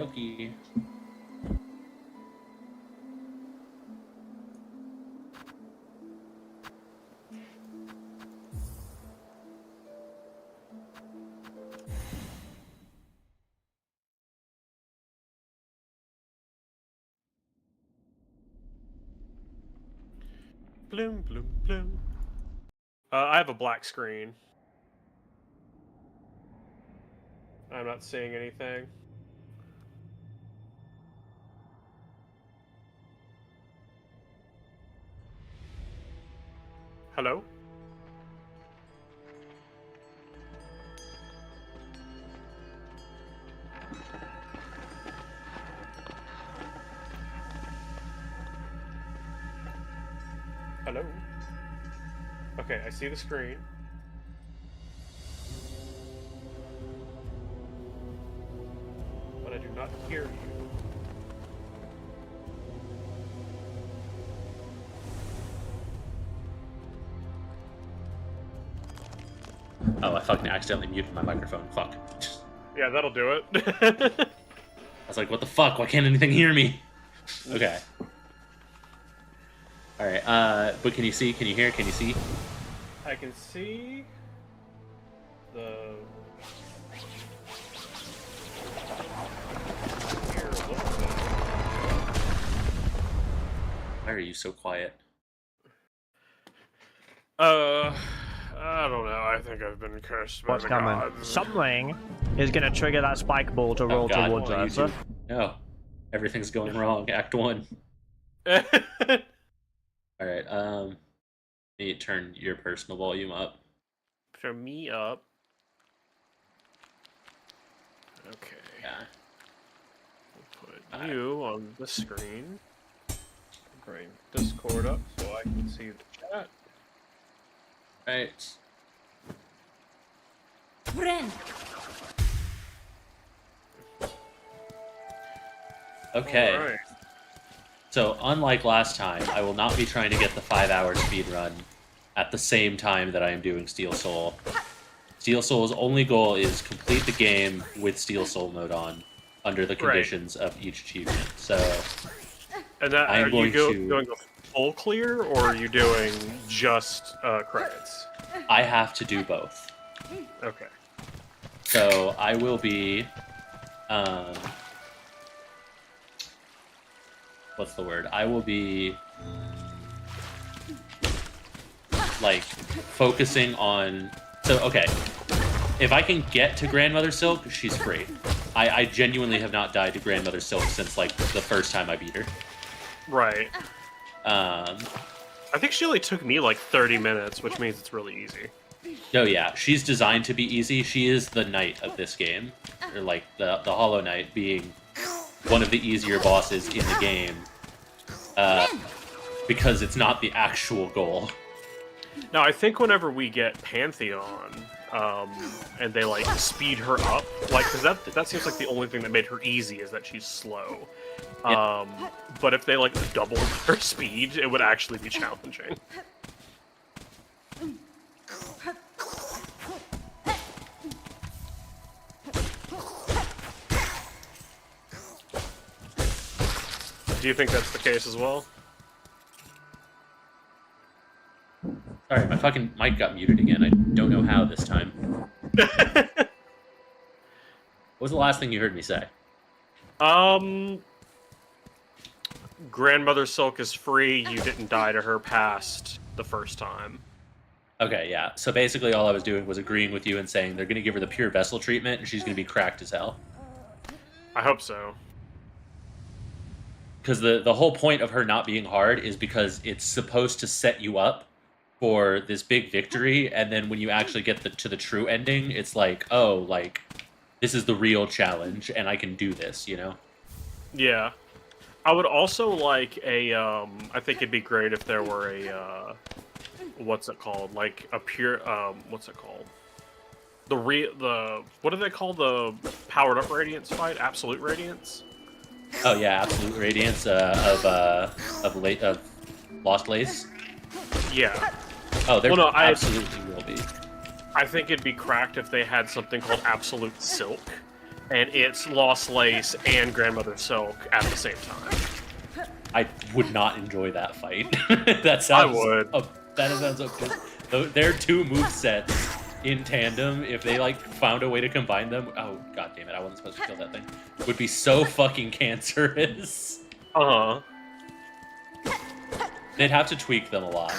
dokie. Bloom, bloom, bloom. I have a black screen. I'm not seeing anything. Hello? Hello? Okay, I see the screen. But I do not hear you. Oh, I fucking accidentally muted my microphone. Fuck. Yeah, that'll do it. I was like, what the fuck? Why can't anything hear me? Okay. Alright, but can you see? Can you hear? Can you see? I can see the... Hear a little bit. Why are you so quiet? I don't know. I think I've been cursed by What's the coming? gods. Something is going to trigger that spike ball to roll God, towards no, us. you do. No. Everything's going wrong. Act 1. Alright, need to turn your personal volume up. Turn me up. Okay. Yeah. We'll put you on the screen. Bring Discord up so I can see the chat. Right. Friend. Okay. Alright. So, unlike last time, I will not be trying to get the 5-hour speed run at the same time that I am doing Steel Soul. Steel Soul's only goal is complete the game with Steel Soul mode on, under the conditions of each achievement. So, And that, I am are you going doing a full clear, or are you doing just credits? I have to do both. Okay. So, I will be, what's the word? I will be, like, focusing on... So, okay. If I can get to Grandmother Silk, she's free. I genuinely have not died to Grandmother Silk since, like, the first time I beat her. Right. I think she only took me like 30 minutes, which means it's really easy. No, yeah, she's designed to be easy. She is the knight of this game. Or, like, the Hollow Knight being one of the easier bosses in the game. Because it's not the actual goal. Now, I think whenever we get Pantheon, and they, like, speed her up, like, because that seems like the only thing that made her easy is that she's slow. Yeah. But if they, like, doubled her speed, it would actually be challenging. Do you think that's the case as well? Sorry, my fucking mic got muted again. I don't know how this time. What was the last thing you heard me say? Grandmother Silk is free, you didn't die to her past the first time. Okay, yeah. So basically all I was doing was agreeing with you and saying they're going to give her the pure vessel treatment and she's going to be cracked as hell. I hope so. Because the whole point of her not being hard is because it's supposed to set you up for this big victory, and then when you actually get to the true ending, it's like, oh, like, this is the real challenge, and I can do this, you know? Yeah. I would also like a, I think it'd be great if there were a, what's it called? Like, a pure, what's it called? What do they call the powered up Radiance fight? Absolute Radiance? Oh yeah, Absolute Radiance of Lost Lace. Yeah. Oh, there Well, no, absolutely will be. I think it'd be cracked if they had something called Absolute Silk, and it's Lost Lace and Grandmother Silk at the same time. I would not enjoy that fight. That sounds. I would. That sounds okay. Their two movesets in tandem, if they like found a way to combine them. Oh god damn it! I wasn't supposed to kill that thing. Would be so fucking cancerous. They'd have to tweak them a lot.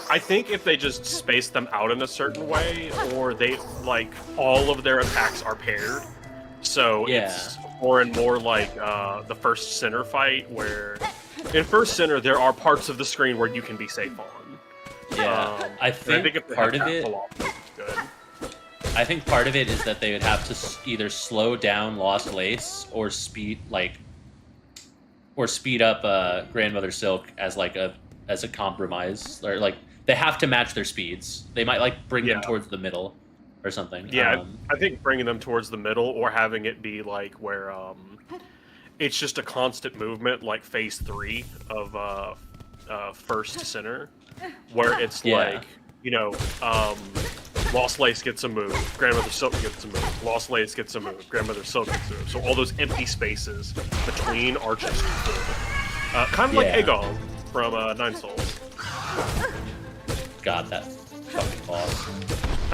I think if they just space them out in a certain way, or they like all of their attacks are paired, so it's more and more like the first center fight, where in first center there are parts of the screen where you can be safe on. Yeah, I think if part of it. Good. I think part of it is that they would have to either slow down Lost Lace or speed up Grandmother Silk as a compromise, or like they have to match their speeds. They might like bring them towards the middle or something. Yeah, I think bringing them towards the middle, or having it be like where it's just a constant movement, like phase 3 of first center, where it's like, you know, Lost Lace gets a move, Grandmother Silk gets a move, Lost Lace gets a move, Grandmother Silk gets a move. So all those empty spaces between are just kind of like Aegon from Nine Souls. God, that fucking boss.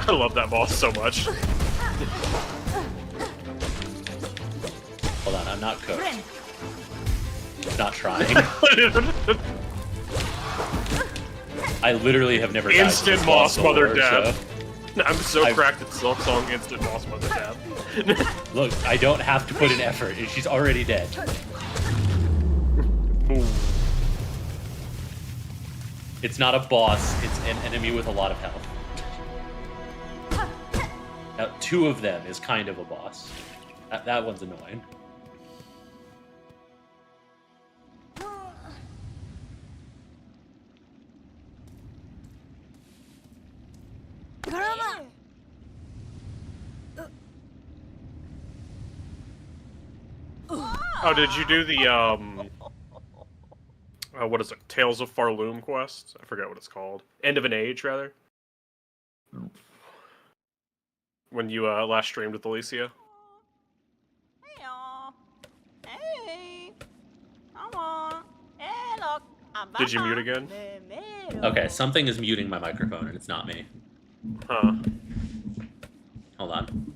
I love that boss so much. Hold on, I'm not cooked. Not trying. I literally have never died to Instant this Moss boss Mother before, Dab. so- I'm so cracked at Silksong Instant Moss Mother Dab. Look, I don't have to put in effort. She's already dead. Boom. It's not a boss, it's an enemy with a lot of health. Now, 2 of them is kind of a boss. That one's annoying. Oh, did you do the, what is it? Tales of Farloom quest? I forget what it's called. End of an Age, rather? When you, last streamed with Alicia? Did you mute again? Okay, something is muting my microphone, and it's not me. Huh. Hold on.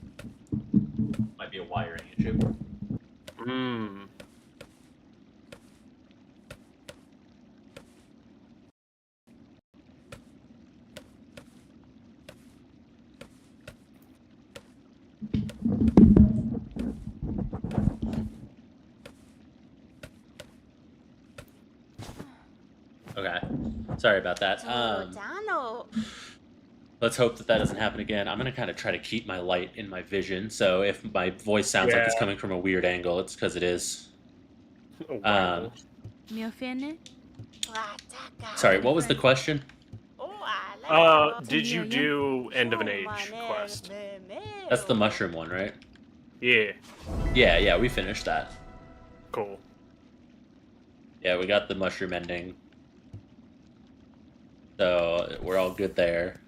Might be a wiring issue. Hmm. Okay. Sorry about that. Let's hope that doesn't happen again. I'm going to kind of try to keep my light in my vision, so if my voice sounds like it's coming from a weird angle, it's because it is. Sorry, what was the question? Did you do End of an Age quest? That's the mushroom one, right? Yeah. Yeah, we finished that. Cool. Yeah, we got the mushroom ending. So, we're all good there.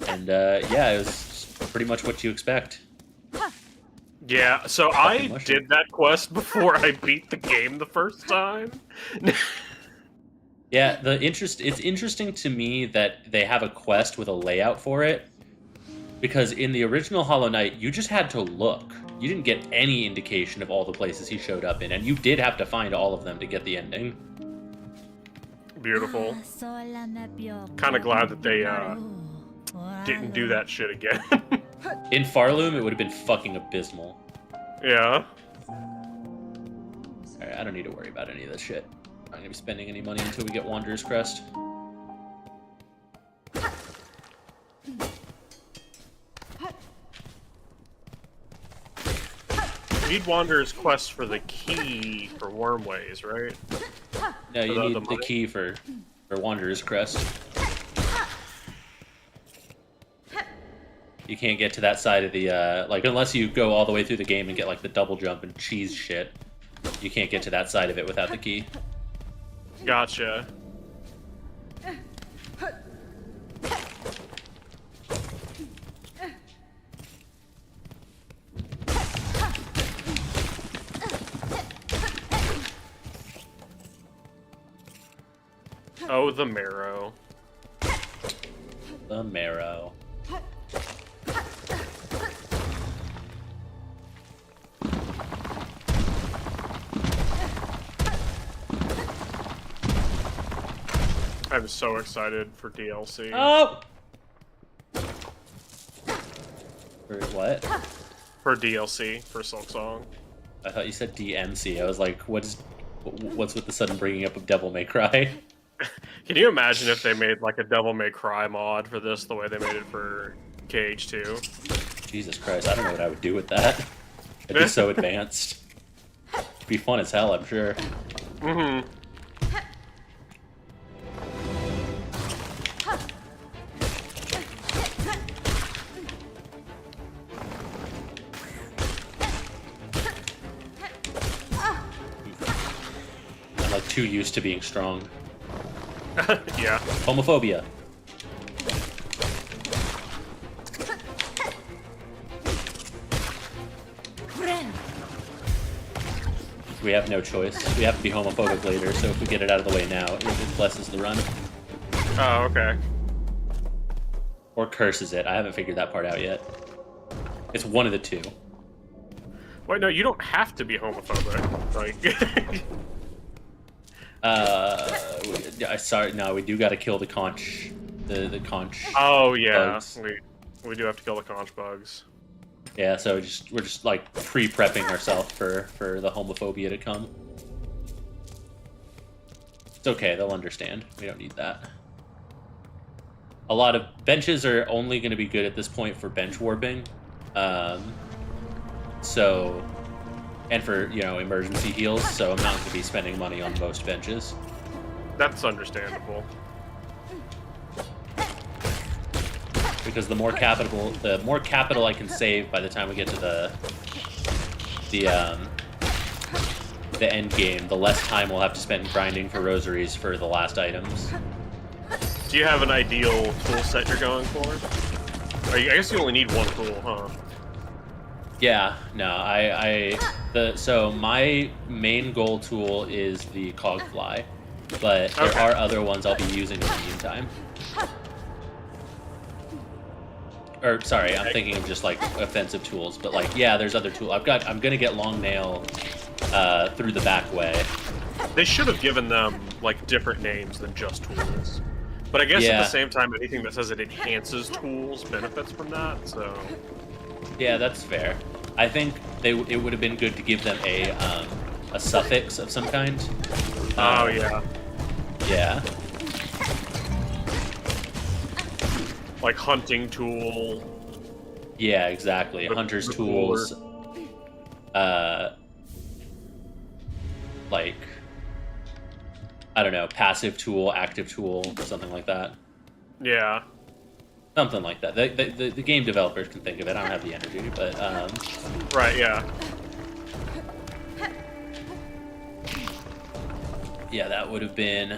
And, yeah, it was pretty much what you expect. Yeah, so I did that quest before I beat the game the first time. Yeah, it's interesting to me that they have a quest with a layout for it, because in the original Hollow Knight, you just had to look. You didn't get any indication of all the places he showed up in, and you did have to find all of them to get the ending. Beautiful. Kind of glad that they didn't do that shit again. In Farloom, it would have been fucking abysmal. Yeah. Alright, I don't need to worry about any of this shit. I'm not gonna be spending any money until we get Wanderer's Crest. You need Wanderer's Quest for the key for Wormways, right? No, you need the key for Wanderer's Crest. You can't get to that side of the, like, unless you go all the way through the game and get, like, the double jump and cheese shit. You can't get to that side of it without the key. Gotcha. Oh, the marrow. The marrow. I'm so excited for DLC. Oh! For what? For DLC for Silksong. I thought you said DMC. I was like, what's with the sudden bringing up of Devil May Cry? Can you imagine if they made like a Devil May Cry mod for this the way they made it for KH2? Jesus Christ, I don't know what I would do with that. It'd be so advanced. It'd be fun as hell, I'm sure. Mm-hmm. I'm like too used to being strong. Yeah. Homophobia. We have no choice. We have to be homophobic later, so if we get it out of the way now, it blesses the run. Oh, okay. Or curses it. I haven't figured that part out yet. It's one of the two. Wait, no, you don't have to be homophobic. Like, Sorry, no, we do gotta kill the conch. The conch. oh yeah, bugs. we do have to kill the conch bugs. Yeah, so we're just like pre-prepping ourselves for the homophobia to come. It's okay, they'll understand. We don't need that. A lot of benches are only going to be good at this point for bench warping. So, and for, emergency heals, so I'm not going to be spending money on most benches. That's understandable. Because the more capital I can save by the time we get to the end game, the less time we'll have to spend grinding for rosaries for the last items. Do you have an ideal tool set you're going for? I guess you only need one tool, huh? Yeah, no, so my main goal tool is the cogfly, but there are other ones I'll be using in the meantime. Or sorry, I'm thinking of just like offensive tools, but like yeah, there's other tools. I'm gonna get long nail through the back way. They should have given them like different names than just tools. But I guess at the same time, anything that says it enhances tools benefits from that. So yeah, that's fair. I think it would have been good to give them a suffix of some kind. Oh yeah. Yeah. Like hunting tool. Yeah, exactly. Hunter's tools. Like, I don't know, passive tool, active tool, something like that. Yeah. Something like that. The game developers can think of it. I don't have the energy, but Right. Yeah. yeah, that would have been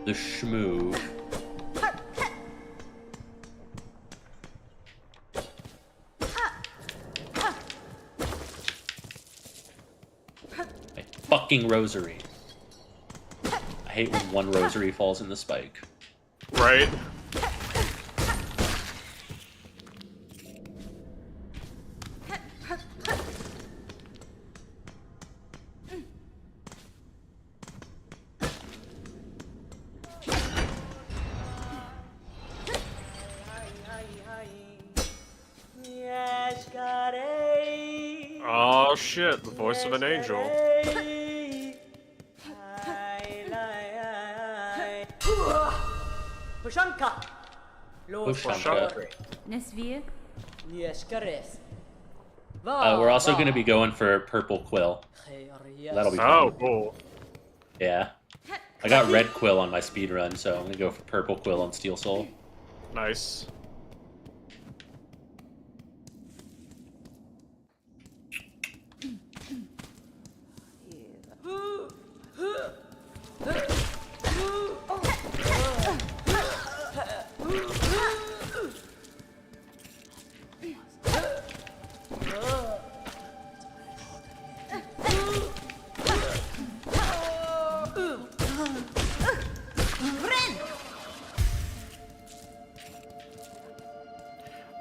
the schmoo. Fucking rosary. I hate when one rosary falls in the spike. Right. Oh shit, the voice of an angel. We're also going to be going for purple quill. That'll be fun. Oh, cool. Yeah. I got red quill on my speed run, so I'm going to go for purple quill on Steel Soul. Nice.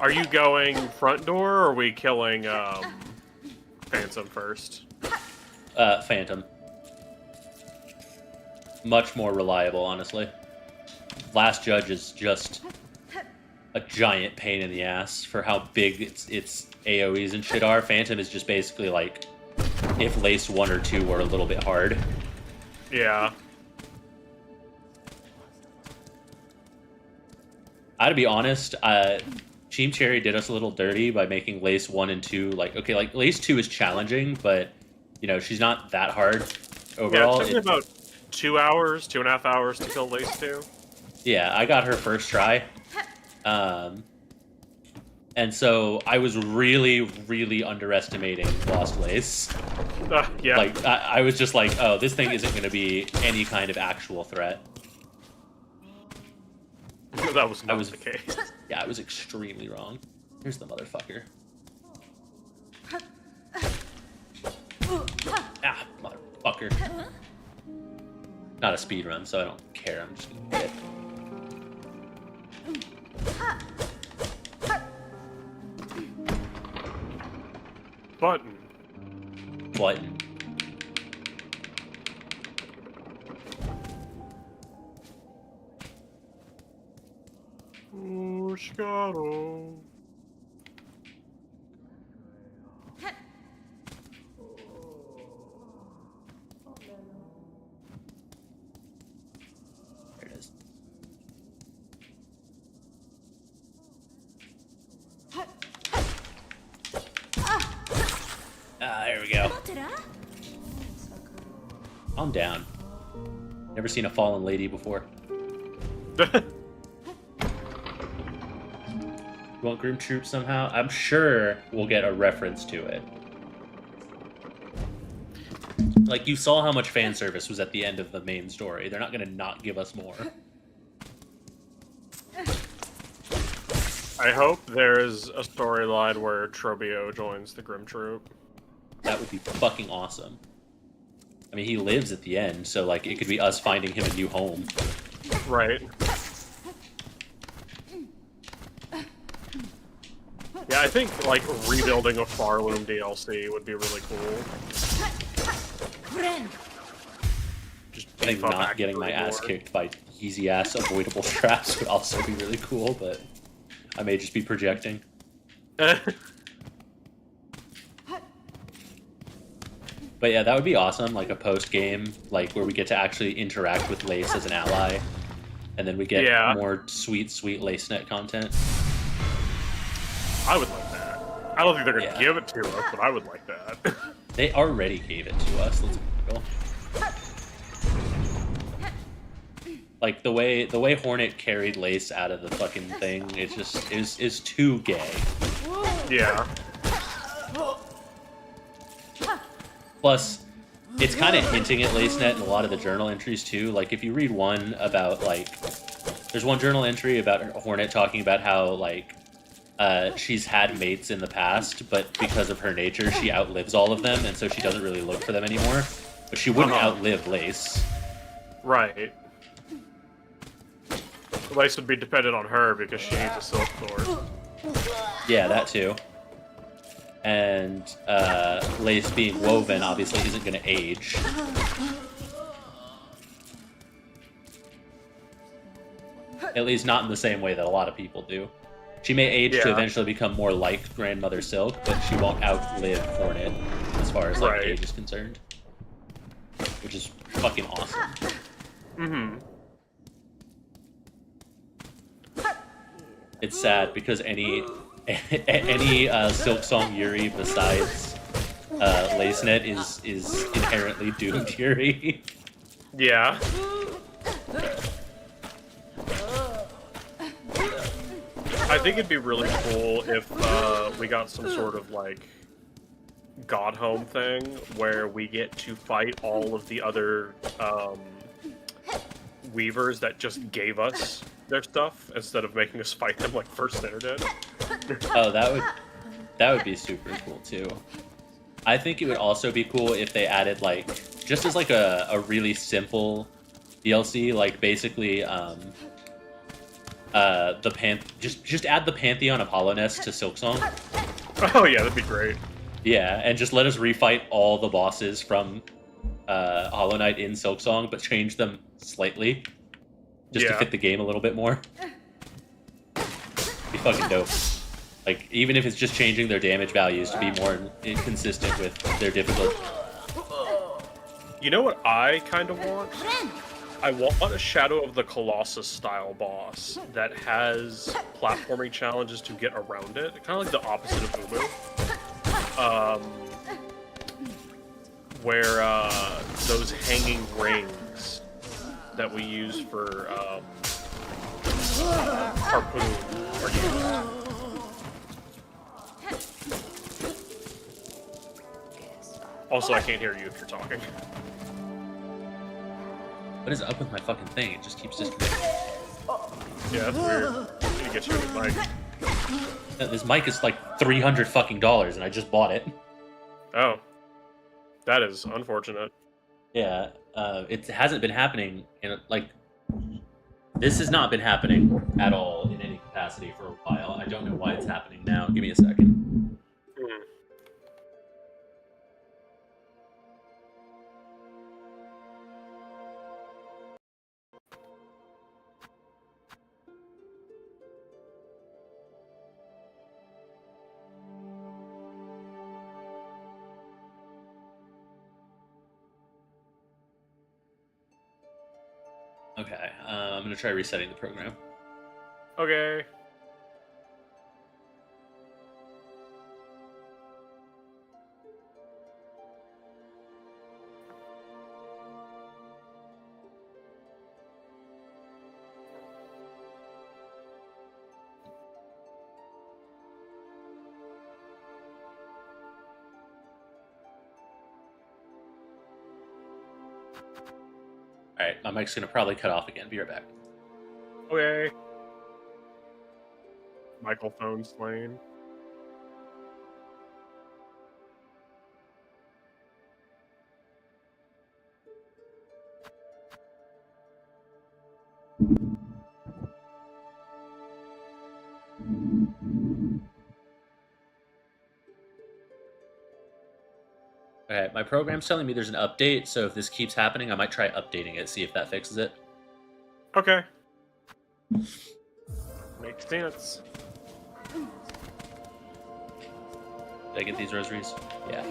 Are you going front door, or are we killing Phantom first? Phantom. Much more reliable, honestly. Last Judge is just a giant pain in the ass for how big its AoEs and shit are. Phantom is just basically like if Lace 1 or 2 were a little bit hard. Yeah. To be honest, Team Cherry did us a little dirty by making Lace 1 and 2 like, okay, like Lace 2 is challenging, but you know, she's not that hard overall. Yeah, it took me about 2 hours, 2.5 hours to kill Lace 2. Yeah, I got her first try. And so I was really, really underestimating Lost Lace. Yeah. Like, I was just like, oh, this thing isn't going to be any kind of actual threat. That was not the case. Yeah, I was extremely wrong. Here's the motherfucker. Ah, motherfucker. Not a speed run, so I don't care. I'm just gonna hit. Button. Button. Shkaro. There it is. There we go. Calm down. Never seen a fallen lady before. You want Grim Troop somehow? I'm sure we'll get a reference to it. Like, you saw how much fan service was at the end of the main story. They're not going to not give us more. I hope there is a storyline where Trobio joins the Grim Troop. That would be fucking awesome. I mean, he lives at the end, so, like, it could be us finding him a new home. Right. Yeah, I think, like, rebuilding a Farloom DLC would be really cool. Just I think beef up not getting my Actor ass more. kicked by easy-ass avoidable traps would also be really cool, but I may just be projecting. But yeah, that would be awesome, like a post-game, like where we get to actually interact with Lace as an ally, and then we get more sweet, sweet LaceNet content. I would like that. I don't think they're gonna Yeah. give it to us, but I would like that. They already gave it to us, let's be real. Like, the way Hornet carried Lace out of the fucking thing, it's just, is too gay. Yeah. Plus, it's kind of hinting at LaceNet in a lot of the journal entries, too. Like, if you read one about, like... There's one journal entry about Hornet talking about how, like, she's had mates in the past, but because of her nature, she outlives all of them, and so she doesn't really look for them anymore. But she wouldn't outlive Lace. Right. Lace would be dependent on her because she needs a silk sword. Yeah, that too. And Lace being woven obviously isn't going to age. At least not in the same way that a lot of people do. She may age to eventually become more like Grandmother Silk, but she won't outlive Hornet as far as like age is concerned. Which is fucking awesome. Mm-hmm. It's sad because any Silksong Yuri besides LaceNet is inherently doomed Yuri. Yeah. I think it'd be really cool if we got some sort of like God Home thing where we get to fight all of the other Weavers that just gave us their stuff instead of making us fight them like First Sinner did. Oh, that would be super cool too. I think it would also be cool if they added like just as like a really simple DLC, like basically just add the Pantheon of Hollowness to Silksong. Oh yeah, that'd be great. Yeah, and just let us refight all the bosses from Hollow Knight in Silksong, but change them slightly, just to Yeah. fit the game a little bit more. Be fucking dope. Like, even if it's just changing their damage values to be more consistent with their difficulty. You know what I kind of want? I want a Shadow of the Colossus style boss that has platforming challenges to get around it. Kind of like the opposite of Umu. Where those hanging rings that we use for harpoon are used. Also, I can't hear you if you're talking. What is up with my fucking thing? It just keeps disconnecting. Yeah, that's weird. I need to get you a new mic. This mic is like $300 fucking, and I just bought it. Oh. That is unfortunate. Yeah, it hasn't been happening in, like... This has not been happening at all in any capacity for a while. I don't know why it's happening now. Give me a second. Hmm. Okay, I'm gonna try resetting the program. Okay. Alright, my mic's gonna probably cut off again. Be right back. Okay. Microphone slain. Okay, my program's telling me there's an update, so if this keeps happening, I might try updating it, see if that fixes it. Okay. Makes sense. Did I get these rosaries? Yeah.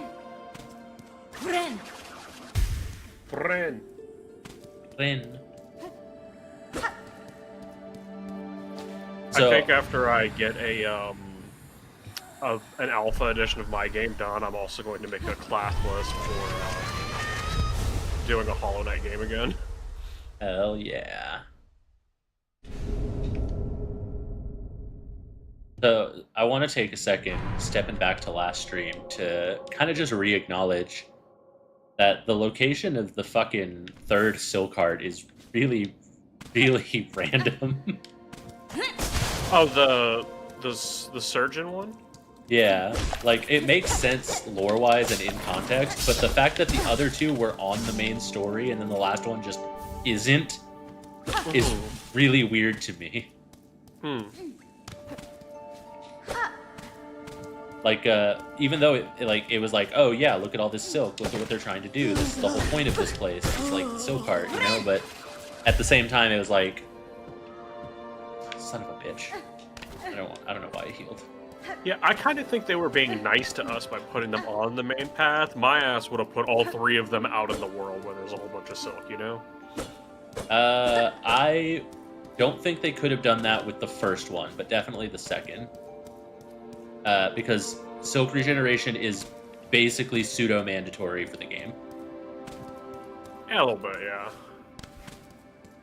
Bren. Rin. I think after I get an alpha edition of my game done, I'm also going to make a class list for doing a Hollow Knight game again. Hell yeah. So, I want to take a second, stepping back to last stream, to kind of just re-acknowledge that the location of the fucking third Silk Heart is really, really random. Oh, the surgeon one? Yeah, like, it makes sense lore-wise and in context, but the fact that the other two were on the main story and then the last one just isn't is really weird to me. Like, even though it was like, oh yeah, look at all this silk, look at what they're trying to do, this is the whole point of this place, it's like the Silk Heart, you know, but at the same time it was like, son of a bitch. I don't know why he healed. Yeah, I kind of think they were being nice to us by putting them on the main path. My ass would have put all three of them out in the world where there's a whole bunch of silk, you know? I don't think they could have done that with the first one, but definitely the second. Because silk regeneration is basically pseudo-mandatory for the game. Yeah, a little bit, yeah.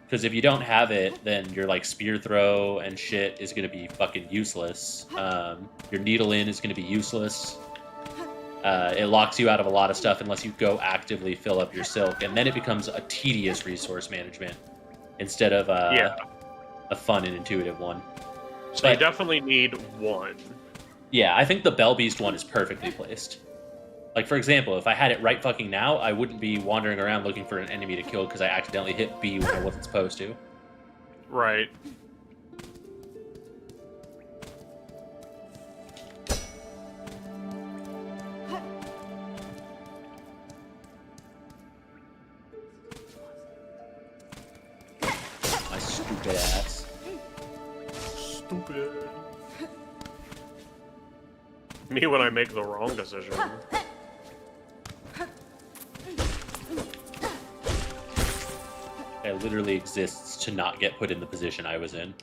Because if you don't have it, then your like spear throw and shit is going to be fucking useless. Your needle in is going to be useless. It locks you out of a lot of stuff unless you go actively fill up your silk, and then it becomes a tedious resource management instead of a fun and intuitive one. So you definitely need one. Yeah, I think the Bell Beast one is perfectly placed. Like, for example, if I had it right fucking now, I wouldn't be wandering around looking for an enemy to kill because I accidentally hit B when I wasn't supposed to. Right. ass. Stupid. Me when I make the wrong decision. It literally exists to not get put in the position I was in.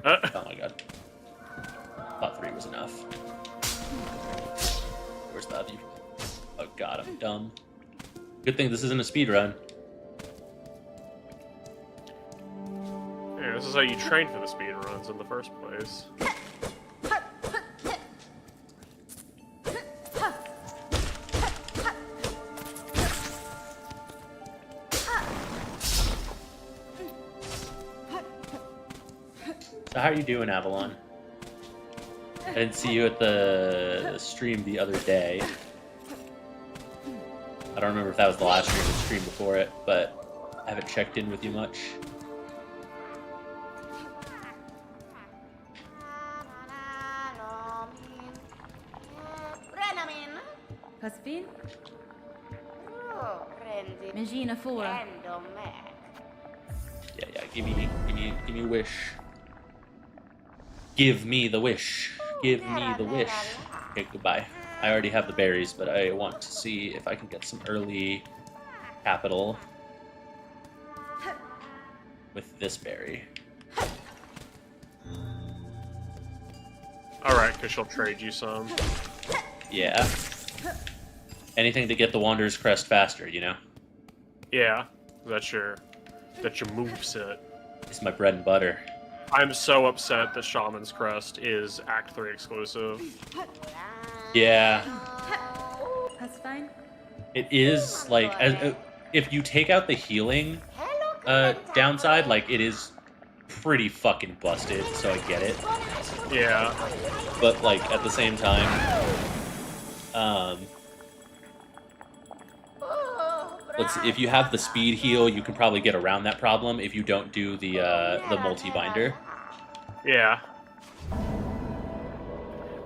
Oh my god. Thought 3 was enough. Where's the other? Oh god, I'm dumb. Good thing this isn't a speed run. Yeah, this is how you train for the speed runs in the first place. So how are you doing, Avalon? I didn't see you at the stream the other day. I don't remember if that was the last stream or the stream before it, but I haven't checked in with you much. Pasfin? Imagina fora. Yeah, give me a wish. Give me the wish. Give me the wish. Okay, goodbye. I already have the berries, but I want to see if I can get some early capital with this berry. Alright, because she'll trade you some. Yeah. Anything to get the Wanderer's Crest faster, you know? Yeah, that's your moveset. It's my bread and butter. I'm so upset that Shaman's Crest is Act 3 exclusive. Yeah. Pasfine? It is, like, if you take out the healing downside, like, it is pretty fucking busted, so I get it. Yeah. But, like, at the same time, if you have the speed heal, you can probably get around that problem if you don't do the multi-binder. Yeah.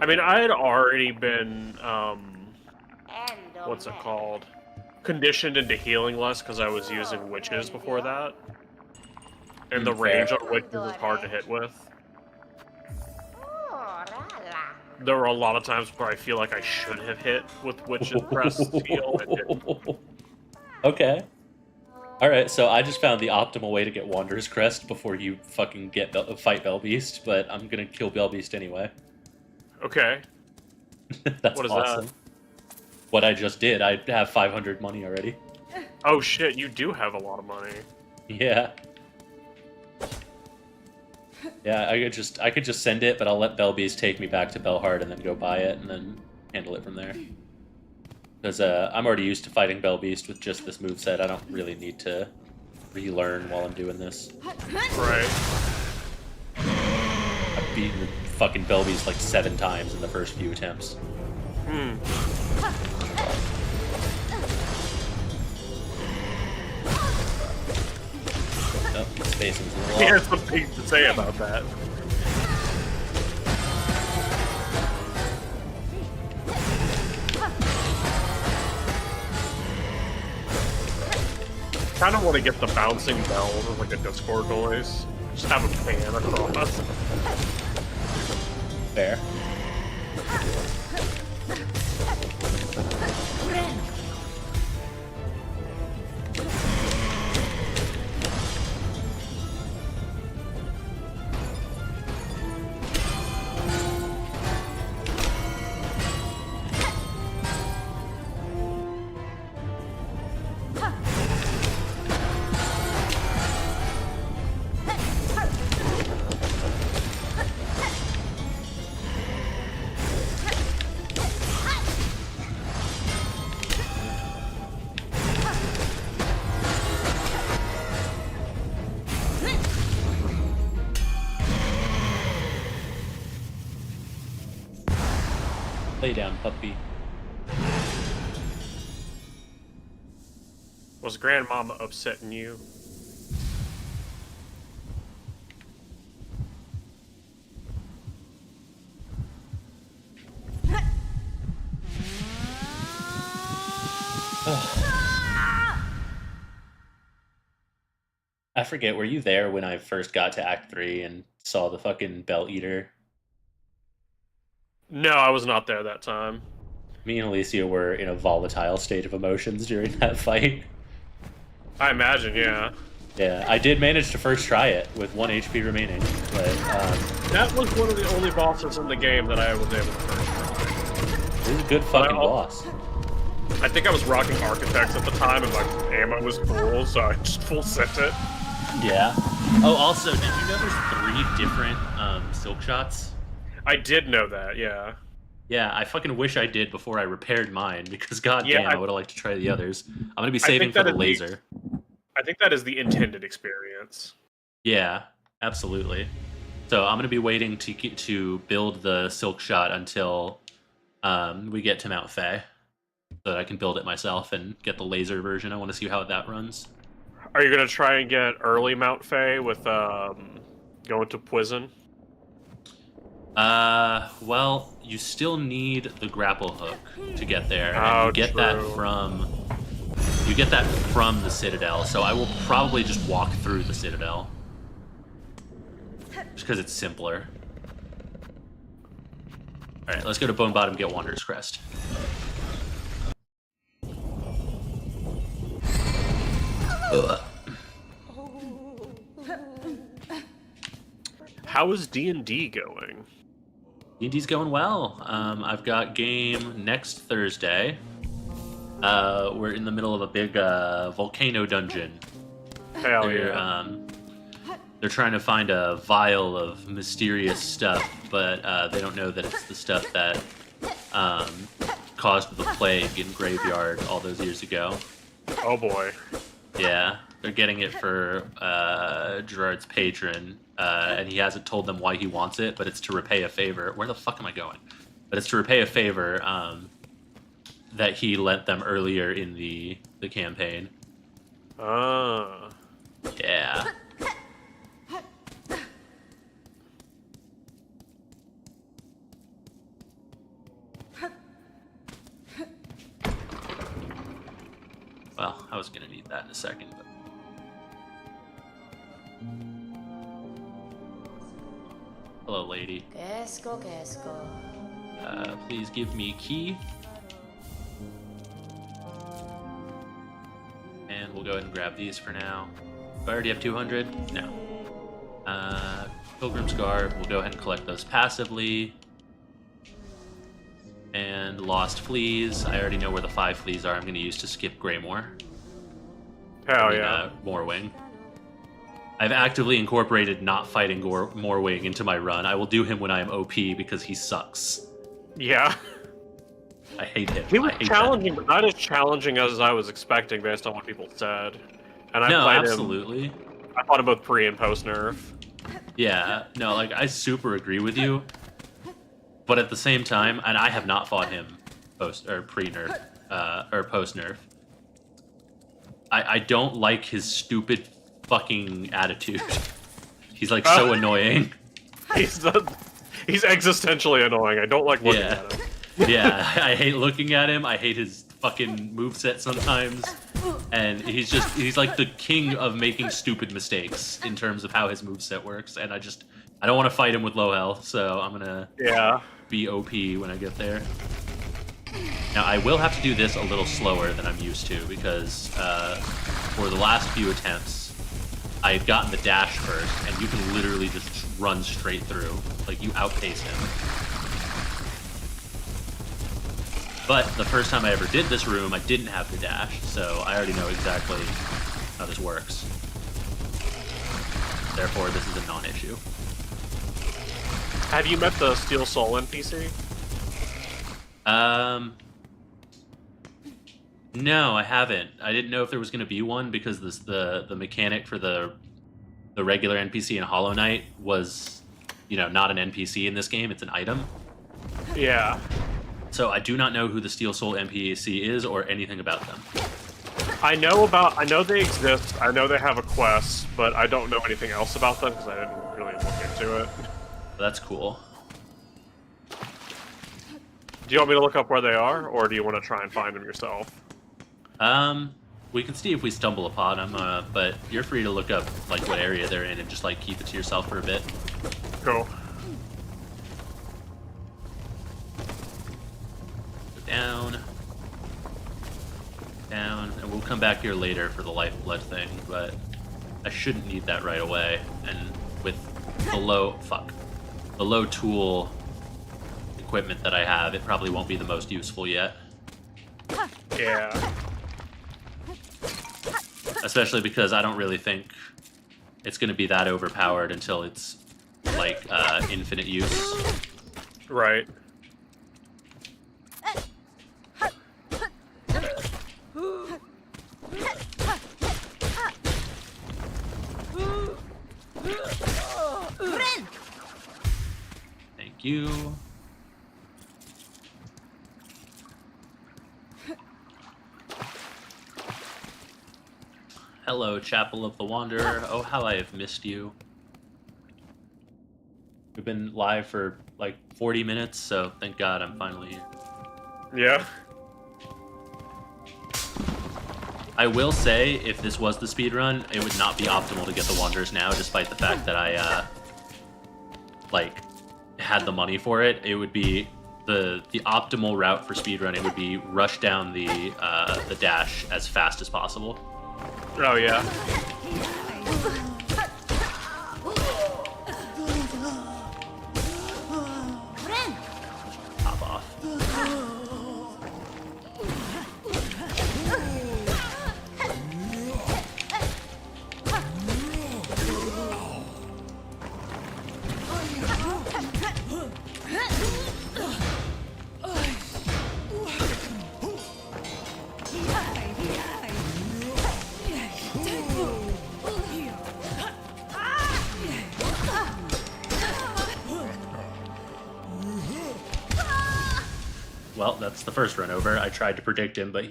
I mean, I had already been, what's it called? Conditioned into healing less because I was using witches before that. And the range on witches is hard to hit with. There were a lot of times where I feel like I should have hit with witches crest heal and didn't. Okay. Alright, so I just found the optimal way to get Wanderer's Crest before you fucking fight Bellbeast, but I'm gonna kill Bellbeast anyway. Okay. That's What is awesome. that? What I just did, I have 500 money already. Oh shit, you do have a lot of money. Yeah. Yeah, I could just send it, but I'll let Bellbeast take me back to Belhard and then go buy it and then handle it from there. Because I'm already used to fighting Bellbeast with just this moveset. I don't really need to relearn while I'm doing this. Right. I've beaten fucking Bellbeast like 7 times in the first few attempts. Hmm. Oh, his facing's a little He off. has some things to say about that. Kind of want to get the bouncing bells as like a Discord noise. Just have a pan across. Fair. Lay down, puppy. Was Grandmama upsetting you? I forget, were you there when I first got to Act 3 and saw the fucking Bell Eater? No, I was not there that time. Me and Alicia were in a volatile state of emotions during that fight. I imagine, yeah. Yeah, I did manage to first try it with 1 HP remaining, but That was one of the only bosses in the game that I was able to first try. it was a good fucking boss. I think I was rocking Architects at the time, and my ammo was full, so I just full sent it. Yeah. Oh, also, did you know there's 3 different silk shots? I did know that, yeah. Yeah, I fucking wish I did before I repaired mine, because goddamn, Yeah, I would have liked to try the others. I'm gonna be saving for that the is laser. I think that is the intended experience. Yeah, absolutely. So I'm gonna be waiting to build the silk shot until we get to Mount Fay, so that I can build it myself and get the laser version. I want to see how that runs. Are you gonna try and get early Mount Fay with going to Poison? Well, you still need the grapple hook to get there, and you get that from the Citadel. So I will probably just walk through the Citadel, just because it's simpler. All right, let's go to Bone Bottom, get Wanderer's Crest. Ugh. How is D&D going? D&D's going well. I've got game next Thursday. We're in the middle of a big volcano dungeon. Hell yeah. They're trying to find a vial of mysterious stuff, but they don't know that it's the stuff that caused the plague in Graveyard all those years ago. Oh boy. Yeah, they're getting it for Gerard's patron, and he hasn't told them why he wants it, but it's to repay a favor. Where the fuck am I going? But it's to repay a favor that he lent them earlier in the campaign. Ah. Yeah. Well, I was gonna need that in a second, but... Hello, lady. Please give me key. And we'll go ahead and grab these for now. Do I already have 200? No. Pilgrim's Garb, we'll go ahead and collect those passively. And Lost Fleas, I already know where the 5 fleas are I'm going to use to skip Greymoor. Hell yeah. Morwing. I've actively incorporated not fighting Morwing into my run. I will do him when I am OP because he sucks. Yeah. I hate him. He was I hate challenging, but not as challenging as I was expecting based on what people said. And I no, played absolutely. I fought him both pre and post nerf. Yeah, no, like, I super agree with you. But at the same time, and I have not fought him post or pre-nerf, or post-nerf. I don't like his stupid fucking attitude. He's like so annoying. He's existentially annoying. I don't like looking at him. Yeah, I hate looking at him. I hate his fucking moveset sometimes. And he's like the king of making stupid mistakes in terms of how his moveset works. And I don't want to fight him with low health, so I'm gonna be OP when I get there. Now, I will have to do this a little slower than I'm used to, because for the last few attempts, I had gotten the dash first, and you can literally just run straight through. Like, you outpace him. But the first time I ever did this room, I didn't have the dash, so I already know exactly how this works. Therefore, this is a non-issue. Have you met the Steel Soul NPC? No, I haven't. I didn't know if there was going to be one because the mechanic for the regular NPC in Hollow Knight was, not an NPC in this game. It's an item. Yeah. So I do not know who the Steel Soul NPC is or anything about them. I know they exist. I know they have a quest, but I don't know anything else about them because I didn't really look into it. That's cool. Do you want me to look up where they are, or do you want to try and find them yourself? We can see if we stumble upon them, but you're free to look up like what area they're in and just like keep it to yourself for a bit. Cool. Go down, and we'll come back here later for the lifeblood thing. But I shouldn't need that right away. And with the low tool equipment that I have, it probably won't be the most useful yet. Yeah. Especially because I don't really think it's going to be that overpowered until it's like infinite use. Right. Thank you. Hello, Chapel of the Wanderer. Oh, how I have missed you. We've been live for like 40 minutes, so thank God I'm finally here. Yeah. I will say, if this was the speedrun, it would not be optimal to get the Wanderers now, despite the fact that I, like, had the money for it. It would be the optimal route for speedrunning would be rush down the dash as fast as possible. Oh, yeah. Hop off. Well, that's the first run over. I tried to predict him, but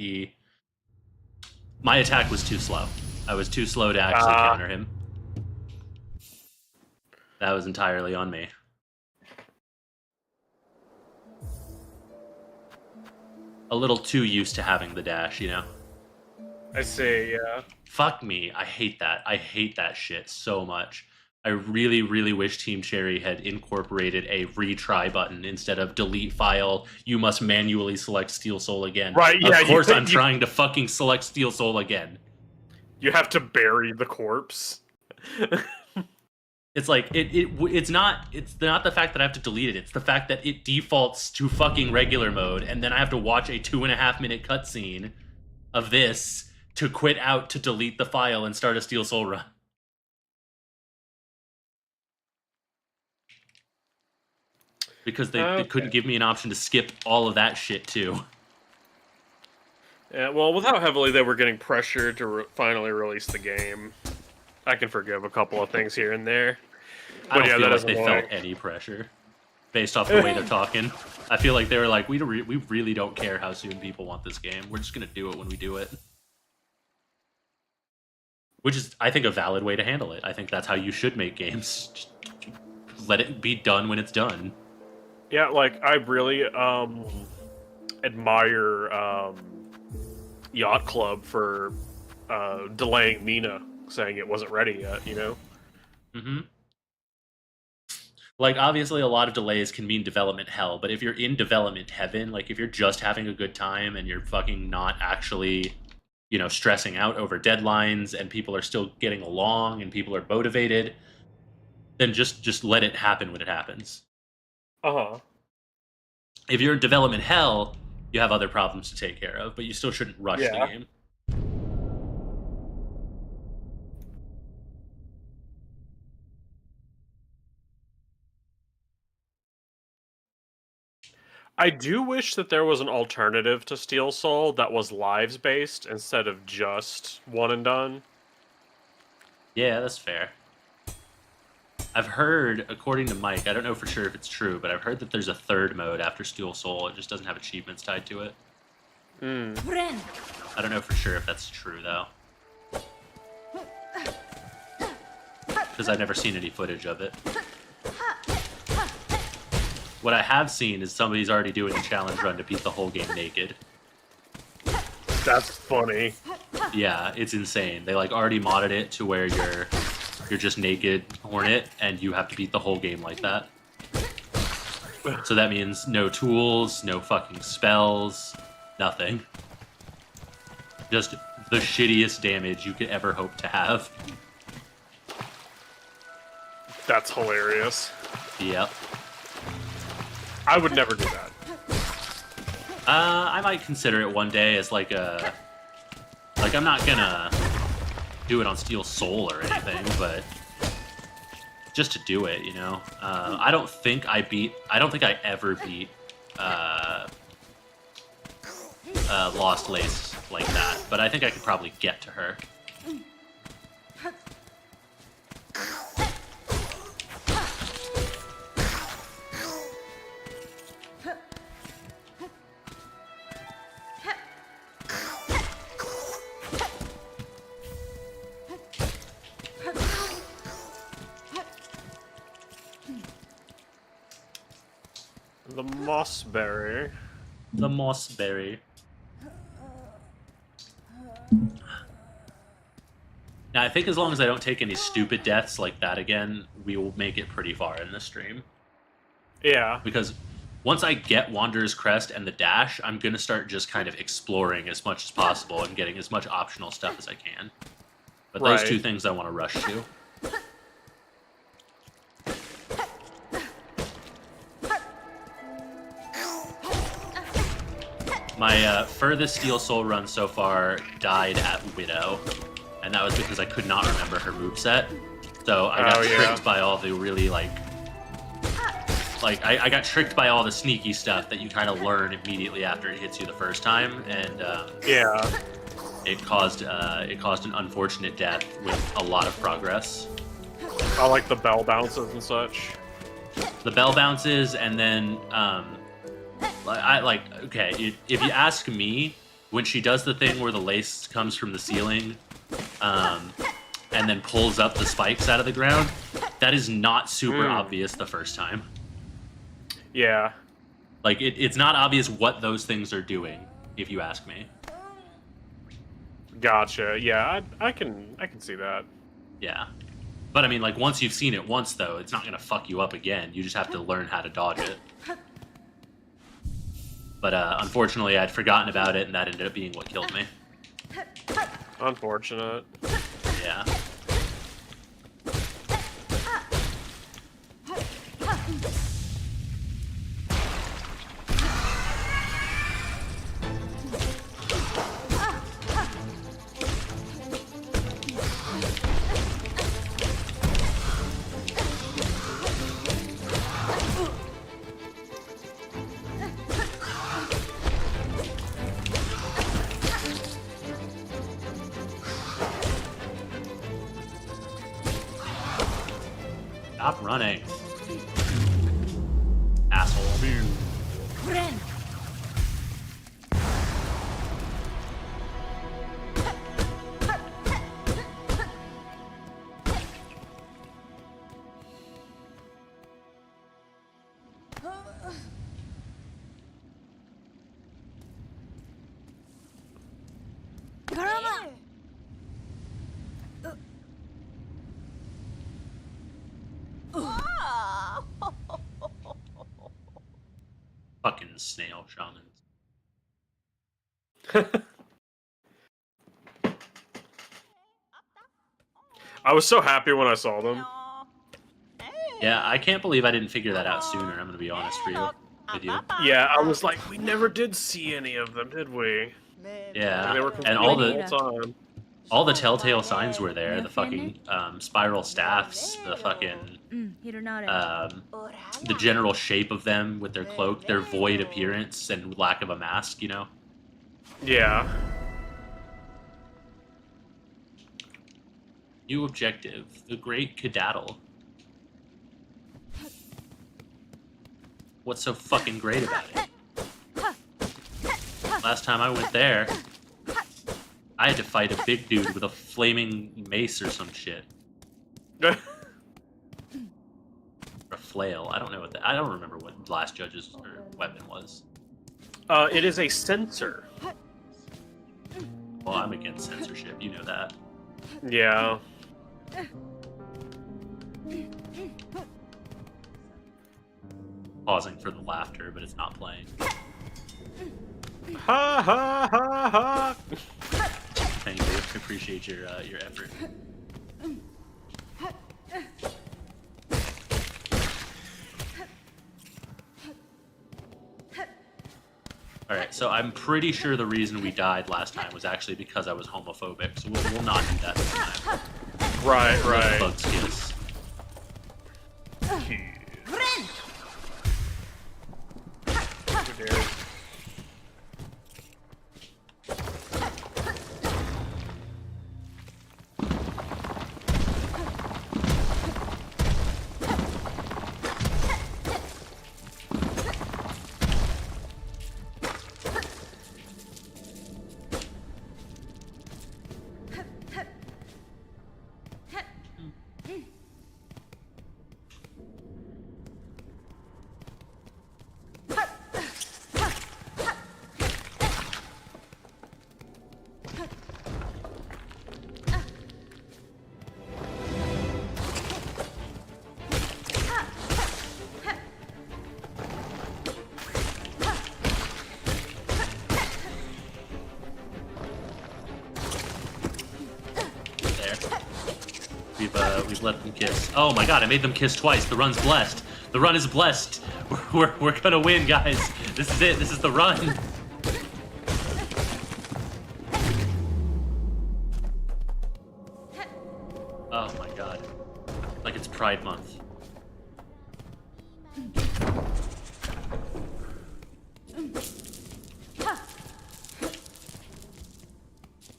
my attack was too slow. I was too slow to actually counter him. That was entirely on me. A little too used to having the dash, you know? I see, yeah. Fuck me. I hate that. I hate that shit so much. I really, really wish Team Cherry had incorporated a retry button instead of delete file. You must manually select Steel Soul again. Right, yeah. Of course I'm trying to fucking select Steel Soul again. You have to bury the corpse. It's like it's not the fact that I have to delete it. It's the fact that it defaults to fucking regular mode, and then I have to watch a 2.5-minute cutscene of this to quit out to delete the file and start a Steel Soul run. Because they couldn't give me an option to skip all of that shit too. Yeah, well, with how heavily they were getting pressured to finally release the game, I can forgive a couple of things here and there. I don't yeah, feel that like they doesn't felt work. any pressure based off the way they're talking. I feel like they were like, we really don't care how soon people want this game. We're just gonna do it when we do it. Which is, I think, a valid way to handle it. I think that's how you should make games. Just let it be done when it's done. Yeah, like, I really admire Yacht Club for delaying Mina, saying it wasn't ready yet, you know? Mm-hmm. Like, obviously, a lot of delays can mean development hell, but if you're in development heaven, like, if you're just having a good time and you're fucking not actually, you know, stressing out over deadlines and people are still getting along and people are motivated, then just let it happen when it happens. Uh-huh. If you're in development hell, you have other problems to take care of, but you still shouldn't rush the game. I do wish that there was an alternative to Steel Soul that was lives based instead of just one and done. Yeah, that's fair. I've heard, according to Mike, I don't know for sure if it's true, but I've heard that there's a third mode after Steel Soul. It just doesn't have achievements tied to it. I don't know for sure if that's true, though. Because I've never seen any footage of it. What I have seen is somebody's already doing a challenge run to beat the whole game naked. That's funny. Yeah, it's insane. They like already modded it to where you're just naked Hornet and you have to beat the whole game like that. So that means no tools, no fucking spells, nothing. Just the shittiest damage you could ever hope to have. That's hilarious. Yep. I would never do that. I might consider it one day as like a... Like, I'm not gonna do it on Steel Soul or anything, but just to do it, you know? I don't think I ever beat Lost Lace like that, but I think I could probably get to her. The Mossberry. The Mossberry. Now, I think as long as I don't take any stupid deaths like that again, we will make it pretty far in this stream. Yeah. Because once I get Wanderer's Crest and the dash, I'm going to start just kind of exploring as much as possible and getting as much optional stuff as I can. But those Right. two things I want to rush to. My furthest Steel Soul run so far died at Widow, and that was because I could not remember her moveset. So I got tricked by all the really, I got tricked by all the sneaky stuff that you kind of learn immediately after it hits you the first time, and Yeah. it caused an unfortunate death with a lot of progress. I like the bell bounces and such. The bell bounces, and then okay, if you ask me, when she does the thing where the lace comes from the ceiling, and then pulls up the spikes out of the ground, that is not super obvious the first time. Yeah. Like, it's not obvious what those things are doing, if you ask me. Gotcha. Yeah, I can see that. Yeah. But I mean, like, once you've seen it once, though, it's not gonna fuck you up again. You just have to learn how to dodge it. But unfortunately, I'd forgotten about it, and that ended up being what killed me. Unfortunate. Yeah. Stop running. Asshole. Ren. Karama. Fucking snail shamans. I was so happy when I saw them. Yeah, I can't believe I didn't figure that out sooner, I'm gonna be honest with you. Yeah, I was like, we never did see any of them, did we? Yeah, They were and all complete the whole time. telltale signs were there. The fucking spiral staffs, the fucking the general shape of them with their cloak, their void appearance and lack of a mask, you know? Yeah. New objective, the Great Cadaddle. What's so fucking great about it? Last time I went there, I had to fight a big dude with a flaming mace or some shit. Or a flail. I don't know what I don't remember what Last Judge's weapon was. It is a sensor. Well, I'm against censorship, you know that. Yeah. Pausing for the laughter, but it's not playing. Ha ha ha ha! Thank you. I appreciate your effort. Alright, so I'm pretty sure the reason we died last time was actually because I was homophobic, so we'll not do that this time. Right, right. Bugs kiss. Friend. Who dares? We've let them kiss. Oh my god, I made them kiss twice. The run's blessed. The run is blessed. We're gonna win, guys. This is it. This is the run. Oh my god. Like it's Pride Month.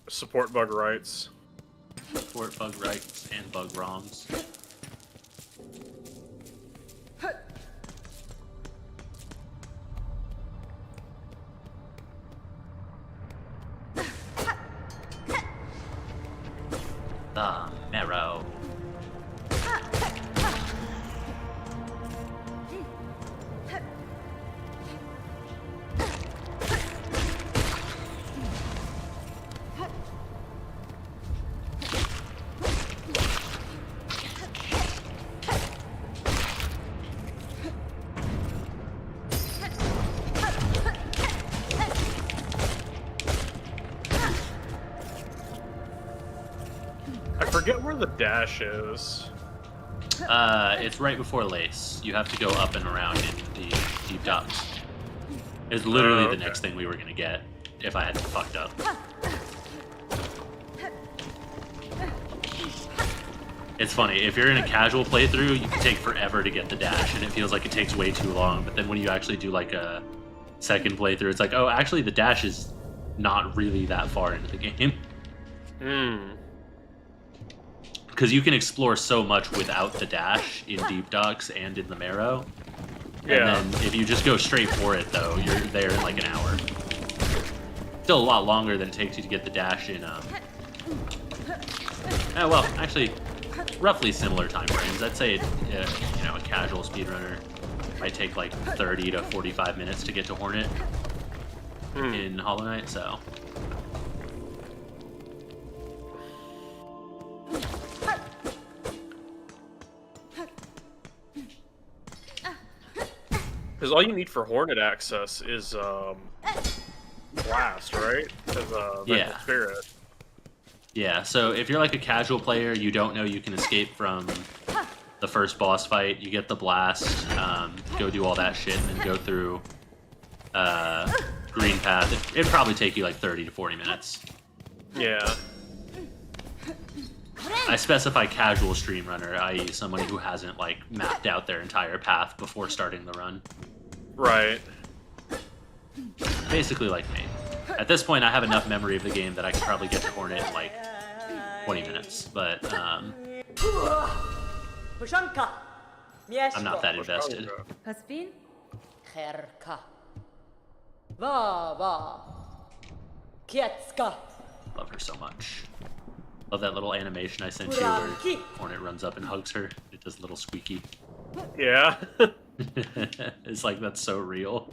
Support bug rights. Support bug rights and bug wrongs. The marrow. I forget where the dash is. It's right before Lace. You have to go up and around in the deep docks. It's literally okay. the next thing we were gonna get if I hadn't fucked up. It's funny, if you're in a casual playthrough, you can take forever to get the dash, and it feels like it takes way too long, but then when you actually do like a second playthrough, it's like, oh, actually the dash is not really that far into the game. Because you can explore so much without the dash in Deep Docks and in the Marrow. Yeah. And then if you just go straight for it, though, you're there in like an hour. Still a lot longer than it takes you to get the dash in, well, actually, roughly similar time frames. I'd say, you know, a casual speedrunner might take like 30 to 45 minutes to get to Hornet in Hollow Knight, so... Because all you need for Hornet access is Blast, right? As Yeah. Spirit. Yeah, so if you're like a casual player, you don't know you can escape from the first boss fight, you get the blast, go do all that shit, and then go through Green Path. It'd probably take you like 30 to 40 minutes. Yeah. I specify casual stream runner, i.e. somebody who hasn't like mapped out their entire path before starting the run. Right. Basically like me. At this point, I have enough memory of the game that I could probably get to Hornet in like 20 minutes, but I'm not that invested. Haspin? Kherka. Va va. Kietska. Love her so much. Love that little animation I sent you where Hornet runs up and hugs her. It does a little squeaky. Yeah. It's like, that's so real.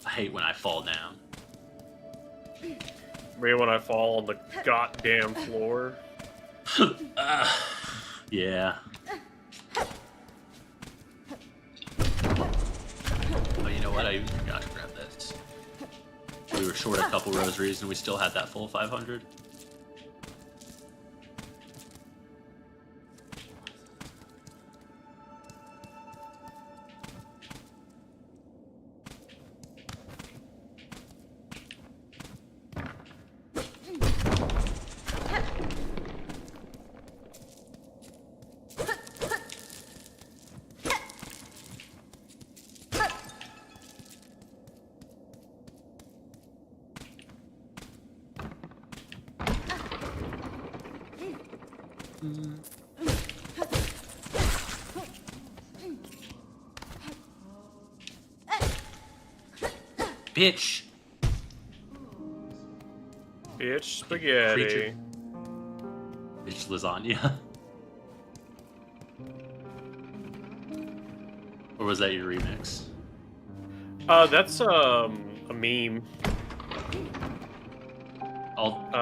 I hate when I fall down. Me when I fall on the goddamn floor. Yeah. Oh, you know what? I even forgot to grab this. We were short a couple rosaries and we still had that full 500. Bitch! Bitch spaghetti. Creature. Bitch lasagna. Or was that your remix? That's a meme.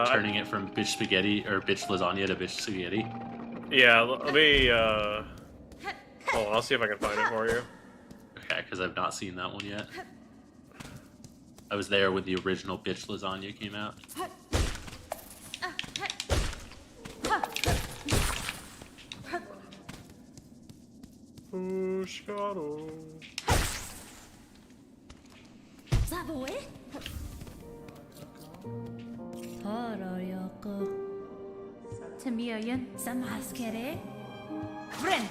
Turning it from bitch spaghetti or bitch lasagna to bitch spaghetti. Yeah, let me hold on, I'll see if I can find it for you. Okay, because I've not seen that one yet. I was there when the original bitch lasagna came out. Pushkaro. Savoy? Harayaka. Tamiyayan. Samaskere. Friend.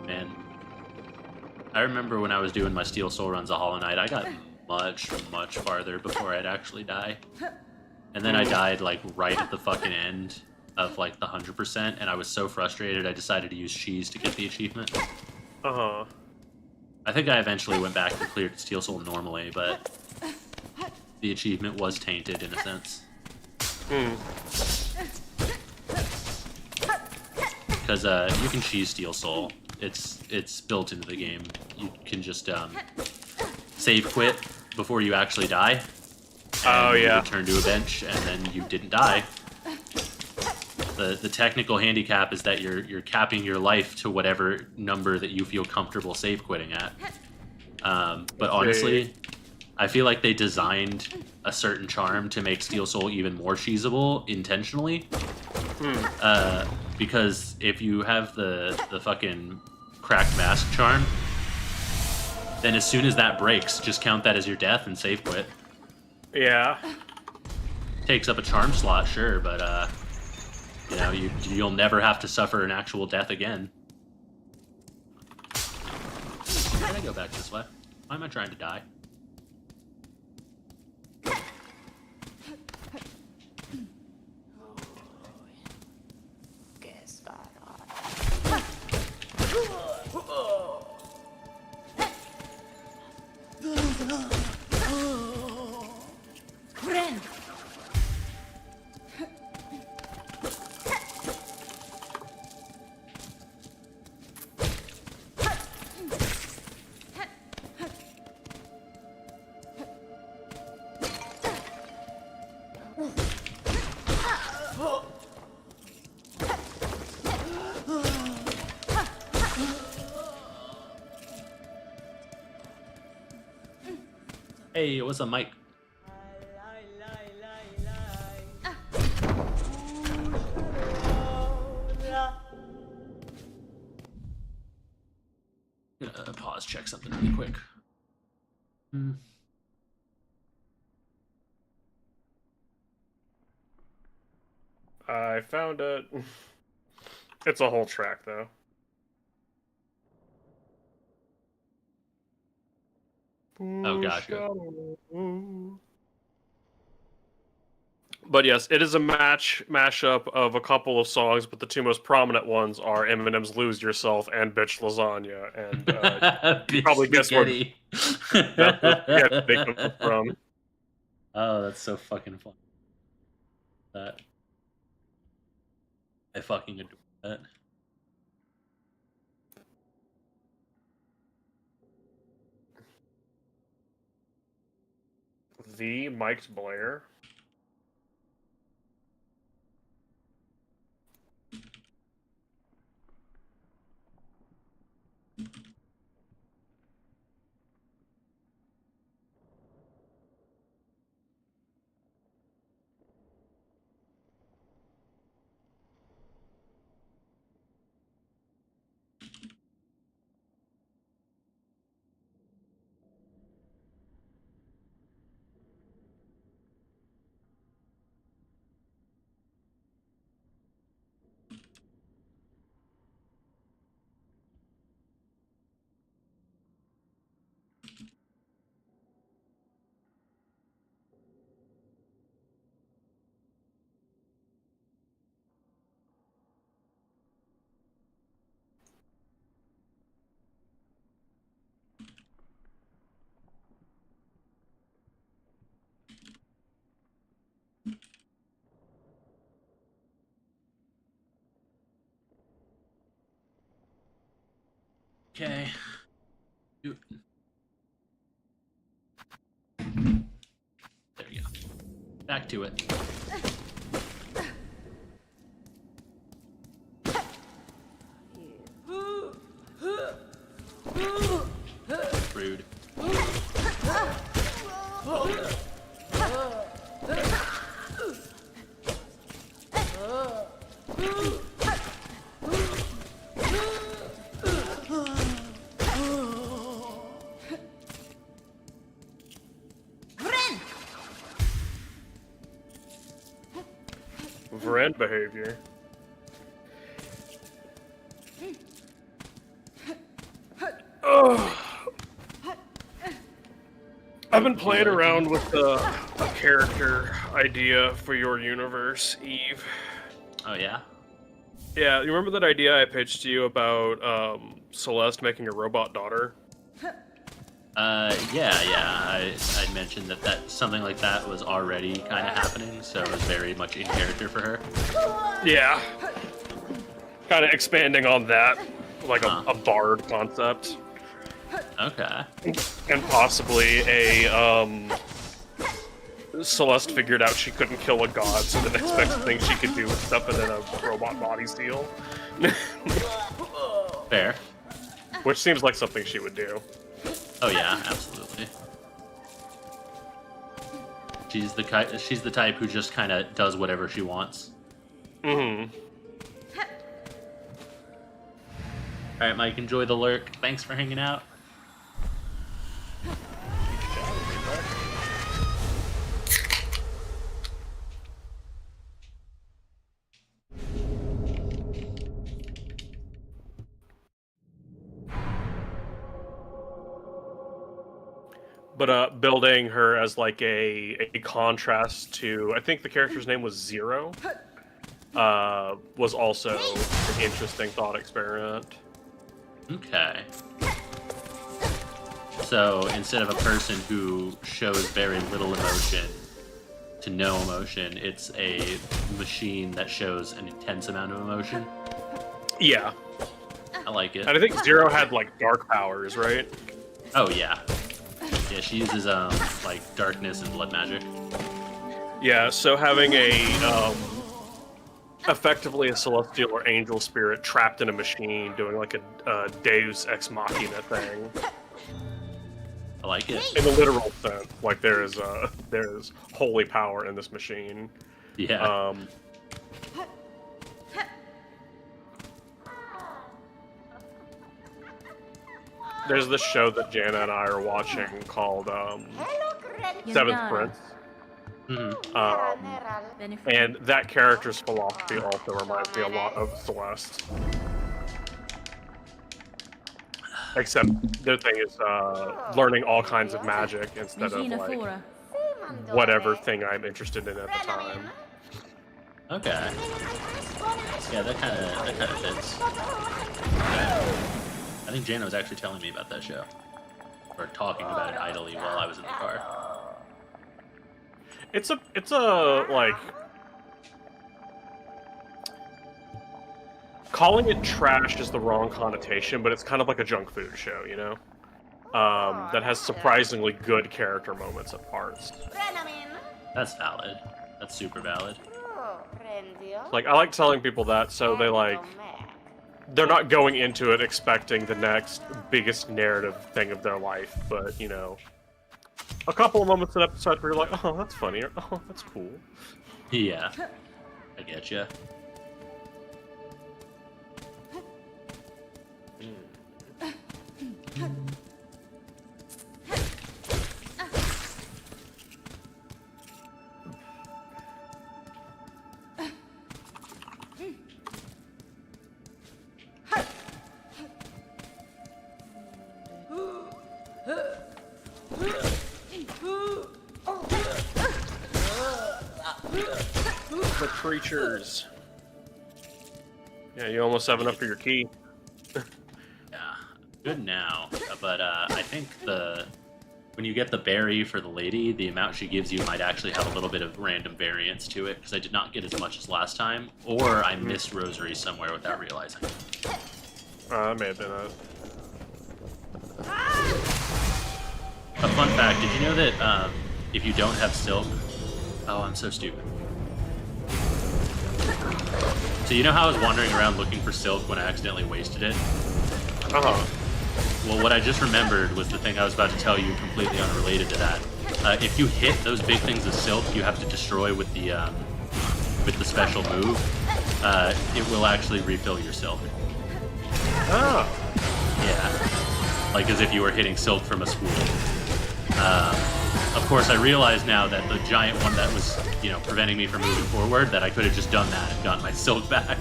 Man, I remember when I was doing my Steel Soul runs of Hollow Knight, I got much, much farther before I'd actually die. And then I died, like, right at the fucking end of, like, the 100%, and I was so frustrated I decided to use cheese to get the achievement. Uh-huh. I think I eventually went back and cleared Steel Soul normally, but the achievement was tainted in a sense. Because you can cheese Steel Soul. It's built into the game. You can just save quit before you actually die. Oh, You yeah. return to a bench, and then you didn't die. The technical handicap is that you're capping your life to whatever number that you feel comfortable save quitting at. But honestly, I feel like they designed a certain charm to make Steel Soul even more cheesable intentionally. Because if you have the fucking cracked mask charm, then as soon as that breaks, just count that as your death and save quit. Yeah. Takes up a charm slot, sure, but you know, you'll never have to suffer an actual death again. Why did I go back this way? Why am I trying to die? Friend. Hey, what's up, Mike? Gonna pause, check something really quick. I found it. It's a whole track, though. Oh, gotcha. But yes, it is a mashup of a couple of songs, but the two most prominent ones are Eminem's "Lose Yourself" and "Bitch Lasagna," and you Bitch probably guess where spaghetti. that's the spaghetti they come from. Oh, that's so fucking fun. That I fucking adore that. The Mike's Blair. Okay. There we go. Back to it. Rude. Vren behavior. I've been playing around with a character idea for your universe, Eve. Oh yeah. Yeah, you remember that idea I pitched to you about Celeste making a robot daughter? Yeah. I mentioned that something like that was already kind of happening, so it was very much in character for her. Yeah. Kind of expanding on that, like a bard concept. Okay. And possibly a, Celeste figured out she couldn't kill a god, so the next best thing she could do was stuff it in a robot body seal. Fair. Which seems like something she would do. Oh yeah, absolutely. She's the type who just kind of does whatever she wants. Mm-hmm. All right, Mike, enjoy the lurk. Thanks for hanging out. But building her as like a contrast to, I think the character's name was Zero, was also an interesting thought experiment. Okay. So instead of a person who shows very little emotion to no emotion, it's a machine that shows an intense amount of emotion. Yeah. I like it. And I think Zero had like dark powers, right? Oh yeah. Yeah, she uses like darkness and blood magic. Yeah, so having a effectively a celestial or angel spirit trapped in a machine doing like a Deus Ex Machina thing. I like it. In the literal sense, like there is holy power in this machine. Yeah. There's this show that Jana and I are watching called Seventh Prince. Mm-hmm. And that character's philosophy also reminds me a lot of Celeste. Except the thing is learning all kinds of magic instead of like whatever thing I'm interested in at the time. Okay. Yeah, that kind of fits. Okay. I think Jana was actually telling me about that show, or talking about it idly while I was in the car. It's a like calling it trash is the wrong connotation, but it's kind of like a junk food show, you know, that has surprisingly good character moments at parts. That's valid. That's super valid. Like I like telling people that so they're not going into it expecting the next biggest narrative thing of their life, but you know, a couple of moments in episodes where you're like, oh, that's funny, or oh, that's cool. Yeah, I get you. The creatures. Yeah, you almost have enough for your key. Yeah, good now. But I think when you get the berry for the lady, the amount she gives you might actually have a little bit of random variance to it, because I did not get as much as last time, or I missed Rosary somewhere without realizing. That may have been it. A fun fact, did you know that if you don't have Silk... Oh, I'm so stupid. So you know how I was wandering around looking for Silk when I accidentally wasted it? Uh-huh. Well, what I just remembered was the thing I was about to tell you, completely unrelated to that. If you hit those big things of Silk, you have to destroy with the special move. It will actually refill your Silk. Oh. Yeah, like as if you were hitting Silk from a spool. Of course, I realize now that the giant one that was, you know, preventing me from moving forward, that I could have just done that and gotten my Silk back.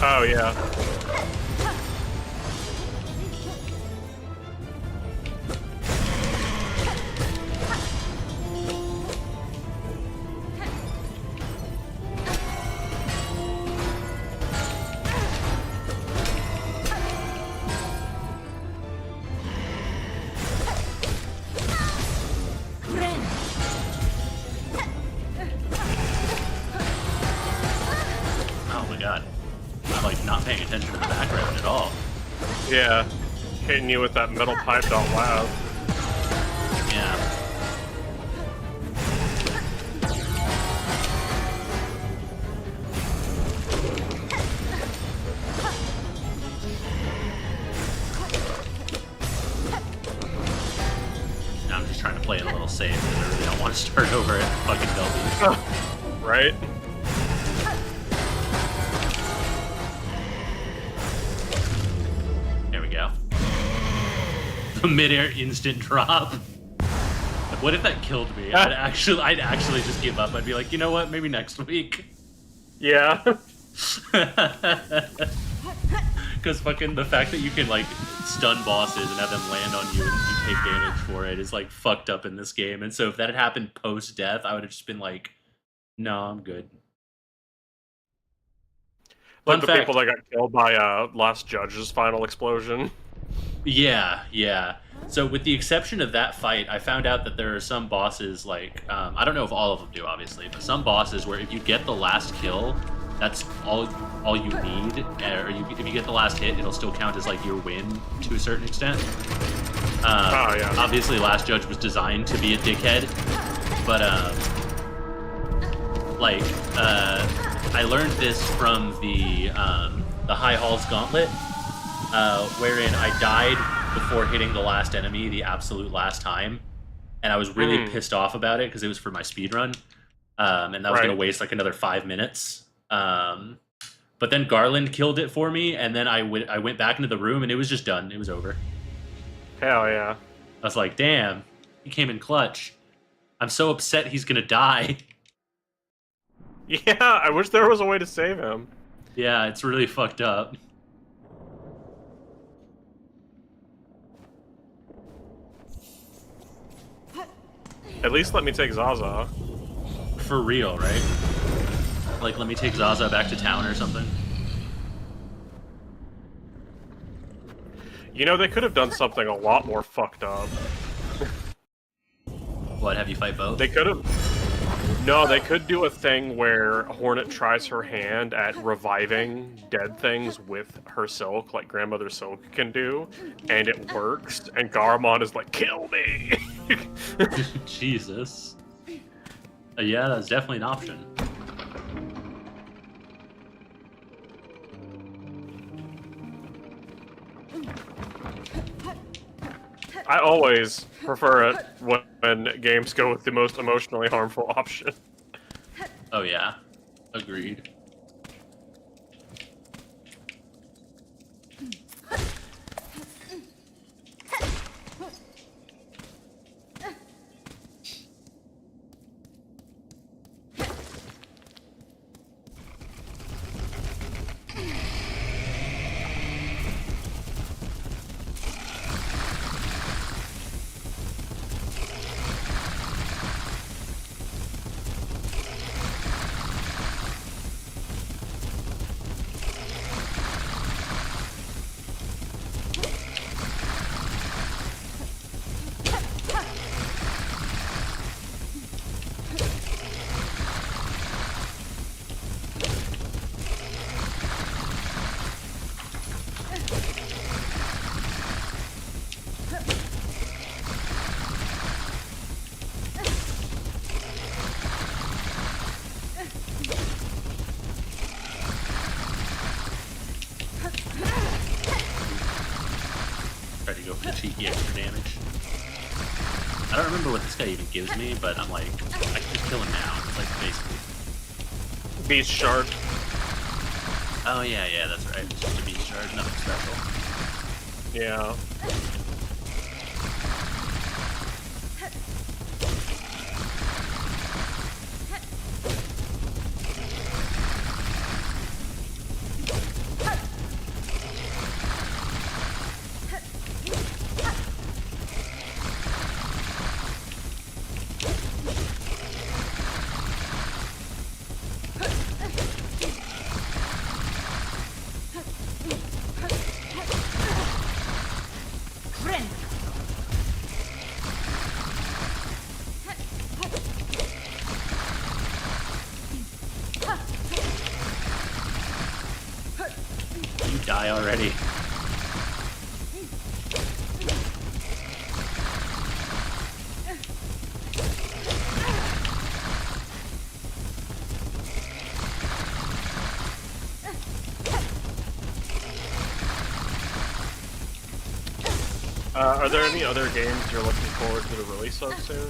Oh, yeah. Oh my god. I'm like not paying attention to the background at all. Yeah. Hitting you with that metal pipe out loud. Yeah. Now I'm just trying to play it a little safe because I really don't want to start over at fucking Delby. Right? There we go. The midair instant drop. What if that killed me? I'd actually just give up. I'd be like, you know what? Maybe next week. Yeah. Because fucking the fact that you can like stun bosses and have them land on you and you take damage for it is like fucked up in this game. And so if that had happened post-death, I would have just been like, no, I'm good. Like Fun the fact, people that got killed by Last Judge's final explosion. Yeah. So with the exception of that fight, I found out that there are some bosses, like, I don't know if all of them do, obviously, but some bosses where if you get the last kill, that's all you need, or if you get the last hit, it'll still count as, like, your win to a certain extent. Yeah. Obviously, Last Judge was designed to be a dickhead, but, I learned this from the High Halls Gauntlet, wherein I died before hitting the last enemy the absolute last time, and I was really pissed off about it because it was for my speedrun, and that was going to waste like another 5 minutes. But then Garland killed it for me, and then I went back into the room, and it was just done. It was over. Hell yeah. I was like, damn, he came in clutch. I'm so upset he's going to die. Yeah, I wish there was a way to save him. Yeah, it's really fucked up. At least let me take Zaza. For real, right? Like, let me take Zaza back to town or something. You know, they could have done something a lot more fucked up. What, have you fight both? They could have... No, they could do a thing where Hornet tries her hand at reviving dead things with her Silk, like Grandmother Silk can do, and it works, and Garamon is like, kill me! Jesus. Yeah, that's definitely an option. I always prefer it when games go with the most emotionally harmful option. Oh yeah, agreed. Try to go for cheeky extra damage. I don't remember what this guy even gives me, but I'm like, I can just kill him now. It's like basically. Beast Shard. Oh yeah, that's right. It's just a beast shard, nothing special. Yeah. You die already. Are there any other games you're looking forward to the release of soon?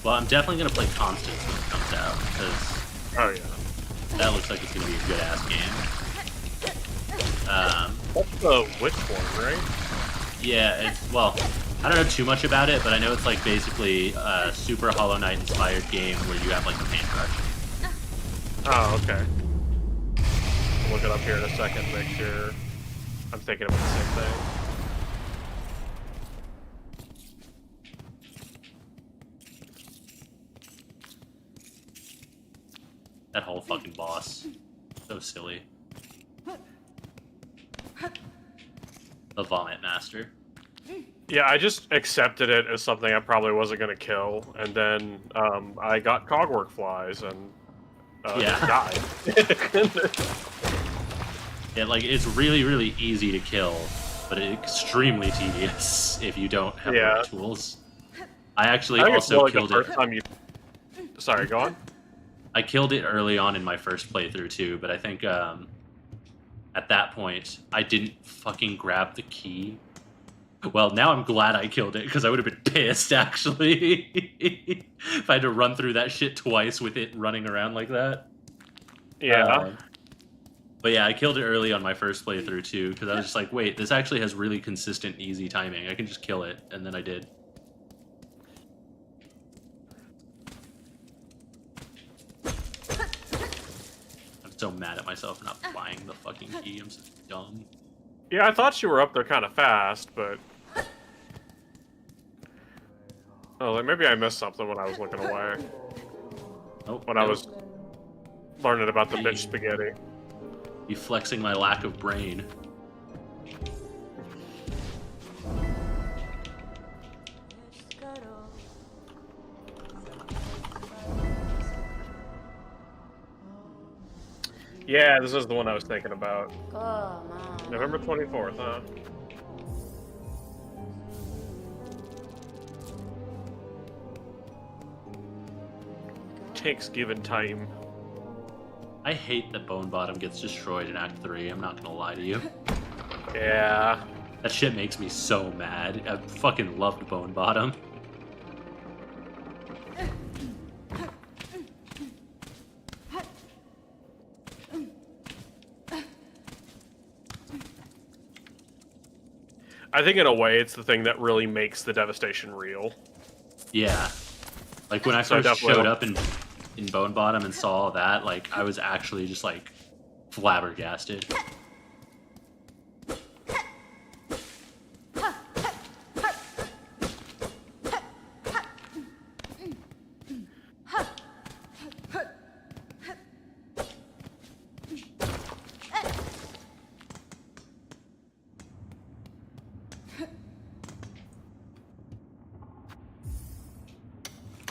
Well, I'm definitely gonna play Constance when it comes out, because Oh yeah. that looks like it's gonna be a good ass game. That's the Witch one, right? Yeah, it's, well, I don't know too much about it, but I know it's like basically a Super Hollow Knight inspired game where you have like a paintbrush. Oh, okay. I'll look it up here in a second, make sure I'm thinking about the same thing. That whole fucking boss. So silly. The Vomit Master. Yeah, I just accepted it as something I probably wasn't going to kill, and then I got cogwork flies and Yeah. died. Yeah, like, it's really, really easy to kill, but extremely tedious if you don't have the Yeah. right tools. I actually I think it's more also like the killed first it. time you... Sorry, go on. I killed it early on in my first playthrough too, but I think at that point I didn't fucking grab the key. Well, now I'm glad I killed it because I would have been pissed actually if I had to run through that shit twice with it running around like that. Yeah. But yeah, I killed it early on my first playthrough too because I was just like, wait, this actually has really consistent, easy timing. I can just kill it, and then I did. I'm so mad at myself for not buying the fucking key. I'm so dumb. Yeah, I thought you were up there kind of fast, but... Oh, like maybe I missed something when I was looking away. Oh, When I was learning about the bitch spaghetti. You flexing my lack of brain. Yeah, this is the one I was thinking about. Come on. November 24th, huh? Takes given time. I hate that Bone Bottom gets destroyed in Act 3, I'm not gonna lie to you. Yeah. That shit makes me so mad. I fucking loved Bone Bottom. I think in a way it's the thing that really makes the devastation real. Yeah. Like when I So first definitely- showed up in Bone Bottom and saw all that, like I was actually just like flabbergasted.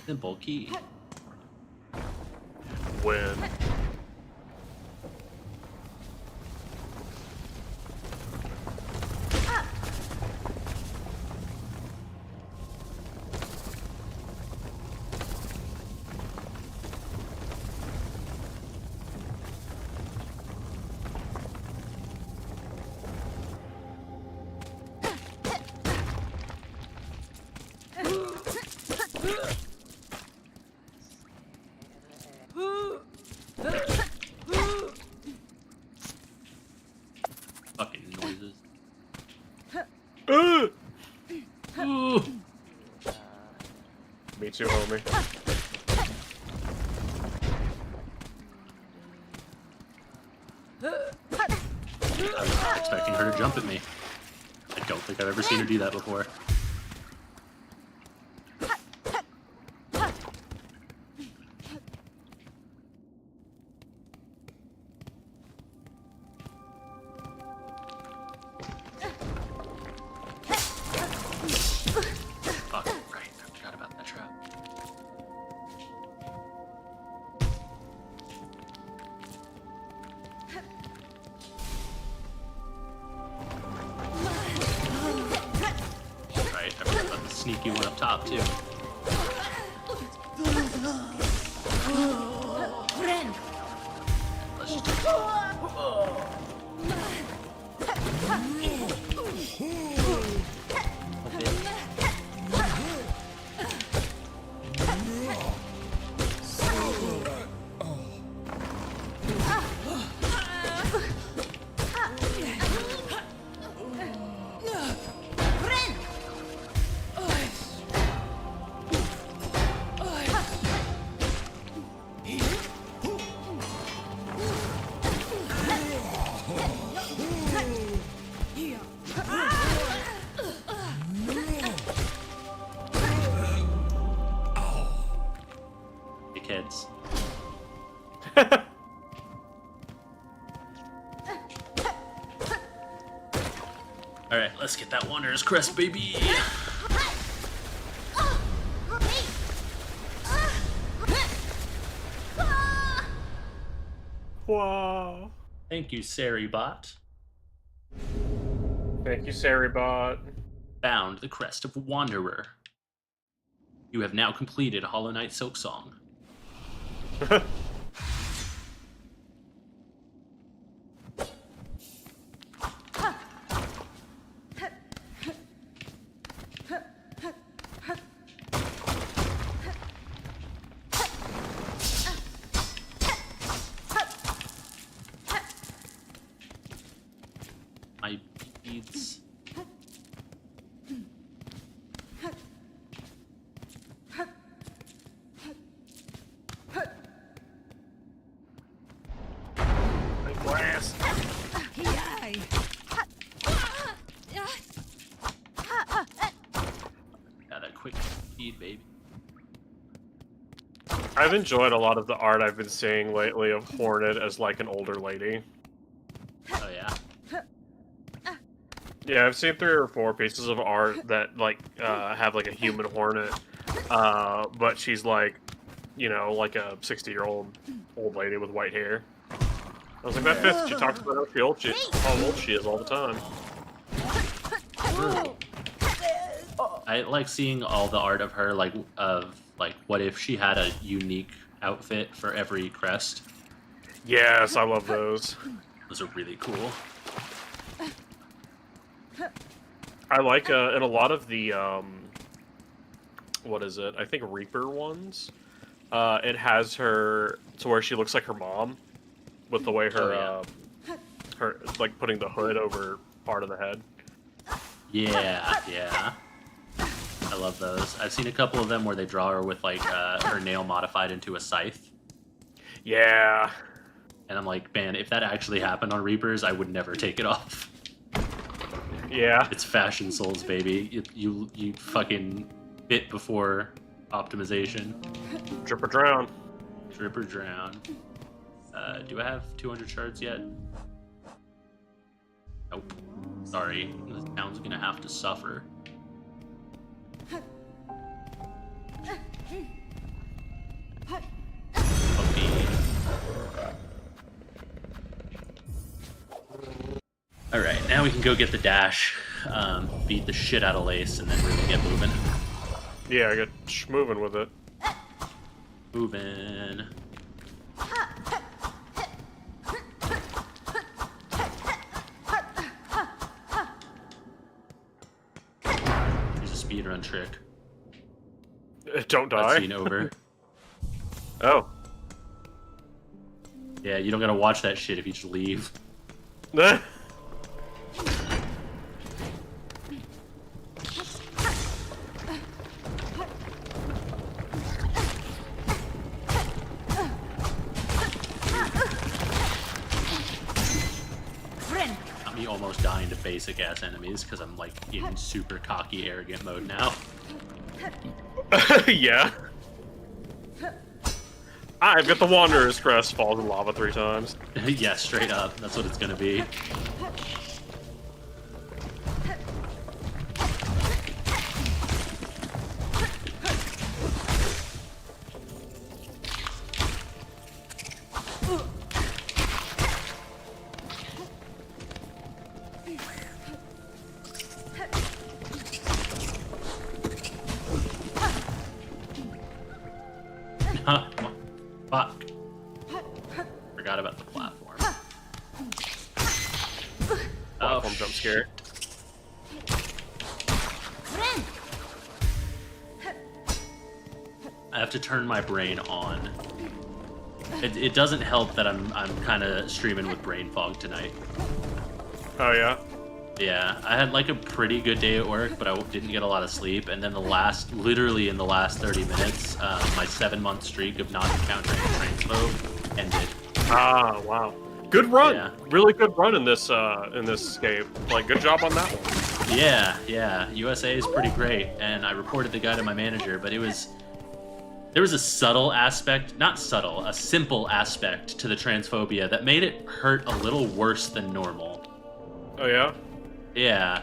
Simple key. When Fucking noises. Ugh! Ooh. Me too, homie. I was expecting her to jump at me. I don't think I've ever seen her do that before. Fuck, right, I forgot about that trap. Right, I forgot about the sneaky one up top too. Friend. Let's just Friend. Hey kids. Alright, let's get that Wanderer's Crest, baby! Wow. Thank you, Saribot. Thank you, Saribot. Found the Crest of Wanderer. You have now completed Hollow Knight Silksong. My beads. My glass. Got a quick bead baby. I've enjoyed a lot of the art I've been seeing lately of Hornet as like an older lady. Oh yeah. Yeah, I've seen 3 or 4 pieces of art that like have like a human Hornet, but she's like, you know, like a 60-year-old old lady with white hair. I was like, that fits. She talks about how old she is all the time. I like seeing all the art of her, like what if she had a unique outfit for every crest. Yes, I love those. Those are really cool. I like in a lot of the what is it? I think Reaper ones. It has her to where she looks like her mom, with the way her her like putting the hood over part of the head. Yeah, yeah. I love those. I've seen a couple of them where they draw her with like her nail modified into a scythe. Yeah. And I'm like, man, if that actually happened on Reapers, I would never take it off. Yeah. It's Fashion Souls, baby. You fucking bit before optimization. Drip or drown. Drip or drown. Do I have 200 shards yet? Nope. Sorry. The town's gonna have to suffer. Okay. Alright, now we can go get the dash, beat the shit out of Lace, and then really get moving. Yeah, I got moving with it. Moving. Here's a speedrun trick. Don't die. Cutscene over. Oh. Yeah, you don't gotta watch that shit if you just leave. Got me almost dying to basic ass enemies because I'm like in super cocky, arrogant mode now. Yeah. I've got the Wanderer's Crest, falls in lava 3 times. Yeah, straight up. That's what it's gonna be. Huh. Fuck. Forgot about the platform. Platform jump scare. I have to turn my brain on. It doesn't help that I'm kind of streaming with brain fog tonight. Oh yeah. Yeah, I had like a pretty good day at work, but I didn't get a lot of sleep. And then literally in the last 30 minutes, my 7-month streak of not encountering a transphobe ended. Ah, wow. Good run. Yeah. Really good run in this escape. Like, good job on that one. Yeah, yeah. USA is pretty great, and I reported the guy to my manager, but there was a subtle aspect, not subtle, a simple aspect to the transphobia that made it hurt a little worse than normal. Oh yeah? Yeah,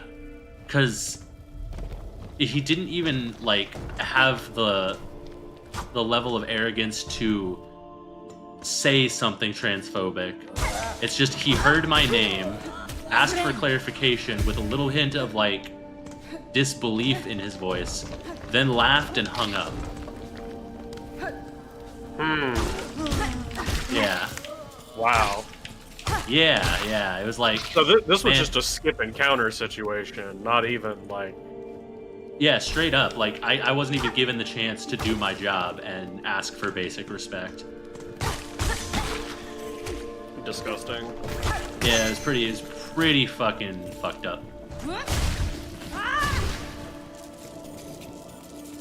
because he didn't even like have the level of arrogance to say something transphobic. It's just he heard my name, asked for clarification with a little hint of like disbelief in his voice, then laughed and hung up. Yeah. Wow. Yeah, it was like... So this was man, just a skip and counter situation, not even like... Yeah, straight up. Like, I wasn't even given the chance to do my job and ask for basic respect. Disgusting. Yeah, it was pretty fucking fucked up.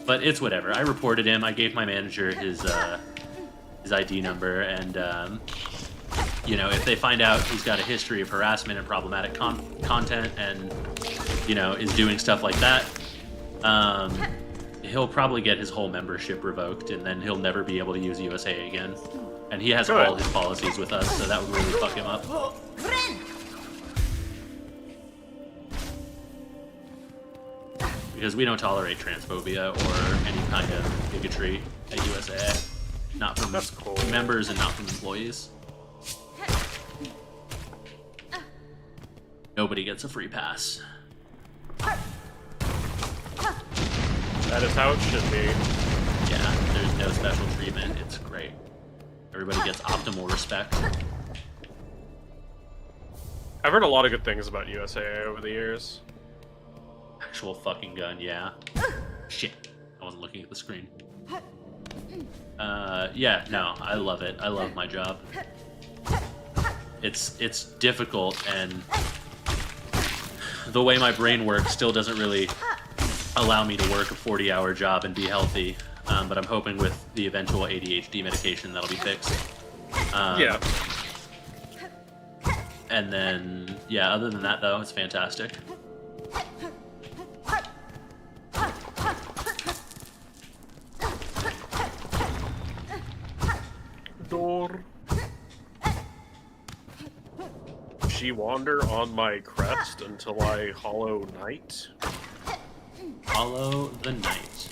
But it's whatever. I reported him. I gave my manager his ID number, and you know, if they find out he's got a history of harassment and problematic content, and you know, is doing stuff like that, he'll probably get his whole membership revoked, and then he'll never be able to use USA again. And he has Good. all his policies with us, so that would really fuck him up. Friend. Because we don't tolerate transphobia or any kind of bigotry at USA. Not from That's cool. members and not from employees. Nobody gets a free pass. That is how it should be. Yeah, there's no special treatment. It's great. Everybody gets optimal respect. I've heard a lot of good things about USAA over the years. Actual fucking gun, yeah. Shit. I wasn't looking at the screen. Yeah, no, I love it. I love my job. It's difficult, and the way my brain works still doesn't really allow me to work a 40-hour job and be healthy. But I'm hoping with the eventual ADHD medication that'll be fixed. Yeah. And then, yeah, other than that, though, it's fantastic. Door. She wander on my crest until I hollow night. Follow the night.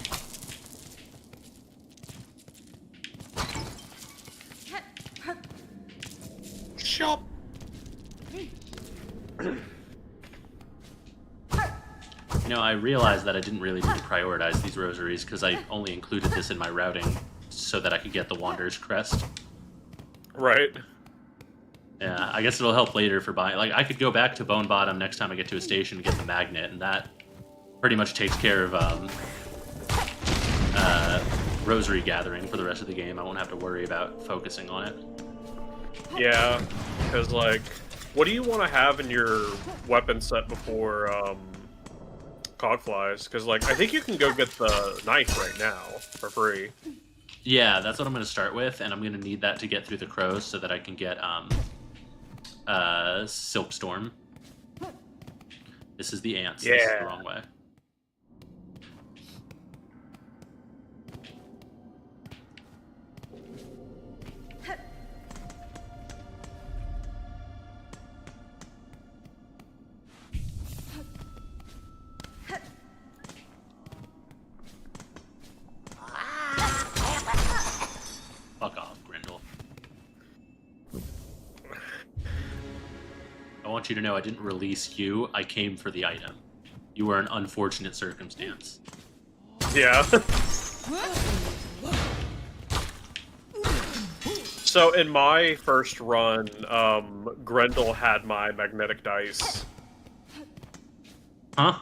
Shop. You know, I realized that I didn't really need to prioritize these rosaries because I only included this in my routing so that I could get the Wanderer's Crest. Right. Yeah, I guess it'll help later for buying. Like, I could go back to Bone Bottom next time I get to a station and get the magnet, and that pretty much takes care of rosary gathering for the rest of the game. I won't have to worry about focusing on it. Yeah, because, like, what do you want to have in your weapon set before, Cogflies? Because, like, I think you can go get the knife right now for free. Yeah, that's what I'm going to start with, and I'm going to need that to get through the crows so that I can get Silkstorm. This is the ants. This is Yeah. the wrong way. Fuck off, Grendel. I want you to know I didn't release you. I came for the item. You were an unfortunate circumstance. Yeah. So in my first run, Grendel had my magnetic dice. Huh?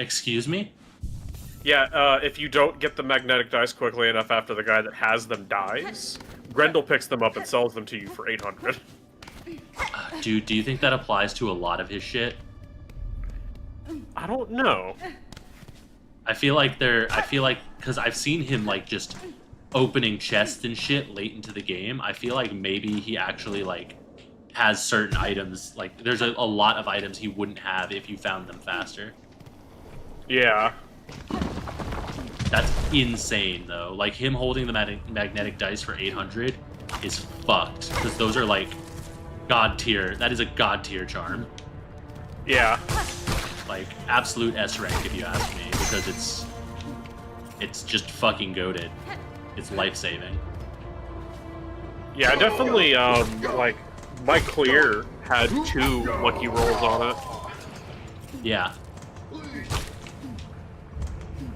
Excuse me? Yeah, if you don't get the magnetic dice quickly enough after the guy that has them dies, Grendel picks them up and sells them to you for 800. Dude, do you think that applies to a lot of his shit? I don't know. I feel like, because I've seen him, like, just opening chests and shit late into the game. I feel like maybe he actually, like, has certain items, like, there's a lot of items he wouldn't have if you found them faster. Yeah. That's insane, though. Like, him holding the magnetic dice for 800 is fucked, because those are, like, god tier. That is a god tier charm. Yeah. Like, absolute S rank, if you ask me, because it's just fucking goated. It's life-saving. Yeah, I definitely, like, my clear had 2 lucky rolls on it. Yeah.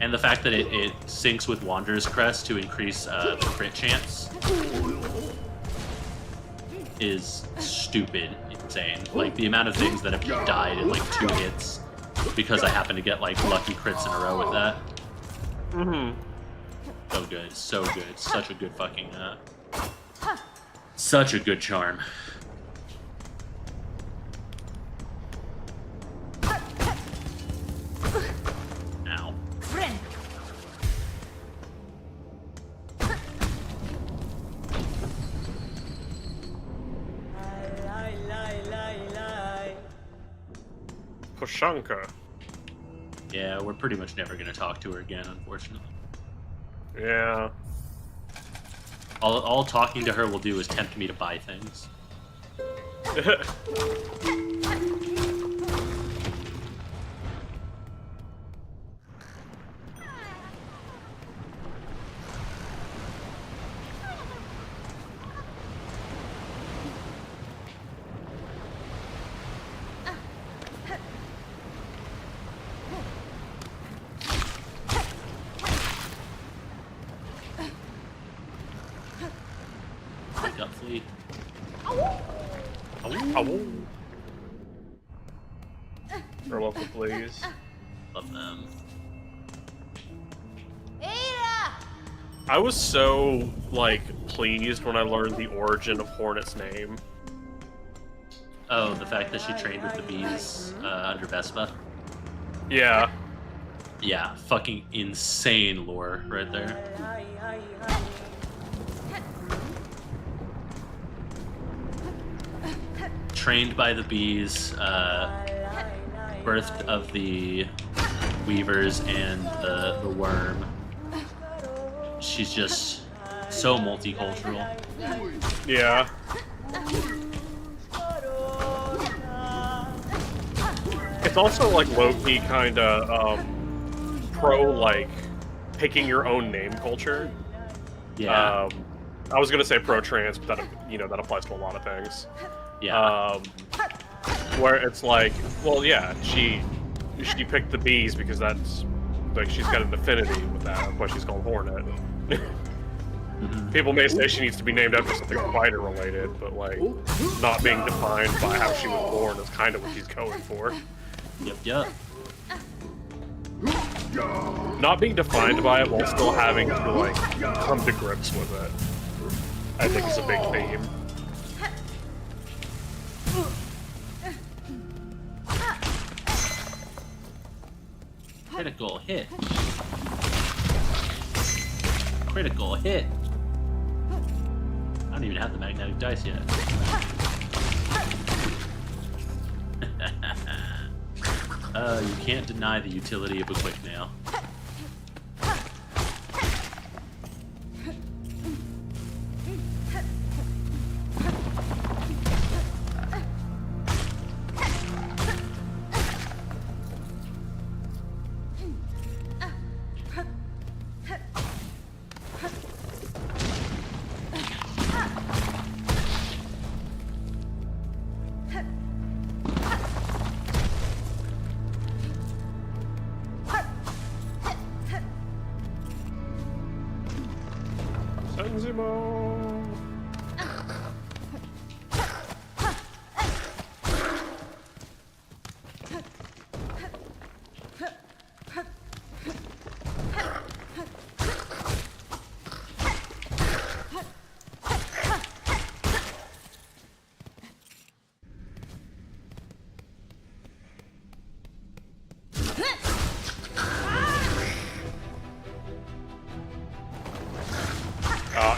And the fact that it syncs with Wanderer's Crest to increase the crit chance is stupid insane. Like, the amount of things that have died in, like, 2 hits because I happen to get, like, lucky crits in a row with that. Mm-hmm. So good, so good. Such a good fucking, such a good charm. Ow. Friend. Pushanka. Yeah, we're pretty much never gonna talk to her again, unfortunately. Yeah. All talking to her will do is tempt me to buy things. Gut fleet. Ow. Or local, please. Love them. Ada! I was so, like, pleased when I learned the origin of Hornet's name. Oh, the fact that she trained with the bees under Vespa. Yeah. Yeah, fucking insane lore right there. Trained by the bees, birthed of the weavers and the worm. She's just so multicultural. Yeah. It's also, like, low-key kind of, pro, like, picking your own name culture. Yeah, I was gonna say pro-trans, but that, that applies to a lot of things. yeah, Where it's like, well, yeah, she picked the bees because that's, like, she's got an affinity with that. That's why she's called Hornet. People may say she needs to be named after something fighter-related, but, like, not being defined by how she was born is kind of what she's going for. yep. Not being defined by it while still having to, like, come to grips with it, I think is a big theme. Critical hit. Critical hit. I don't even have the magnetic dice yet. You can't deny the utility of a quick nail. Senzimo!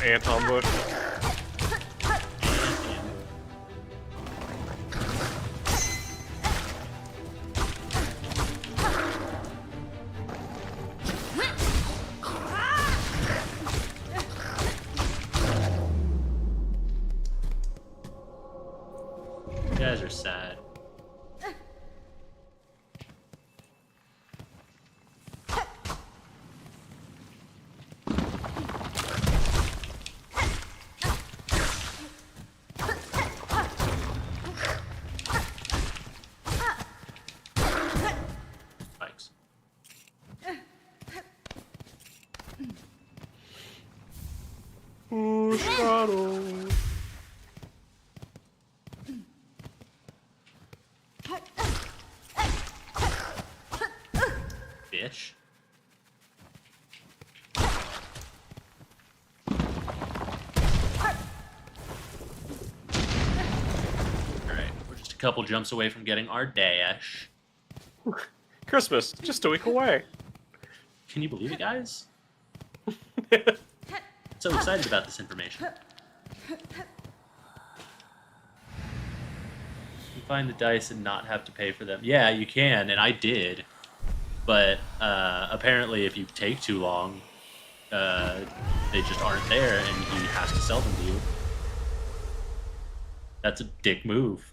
Anton Bush. You guys are sad. Spikes. Shadow. Fish. Alright, we're just a couple jumps away from getting our dash. Christmas, just a week away. Can you believe it, guys? So excited about this information. find the dice and not have to pay for them? Yeah, you can, and I did. But apparently, if you take too long, they just aren't there, and he has to sell them to you. That's a dick move.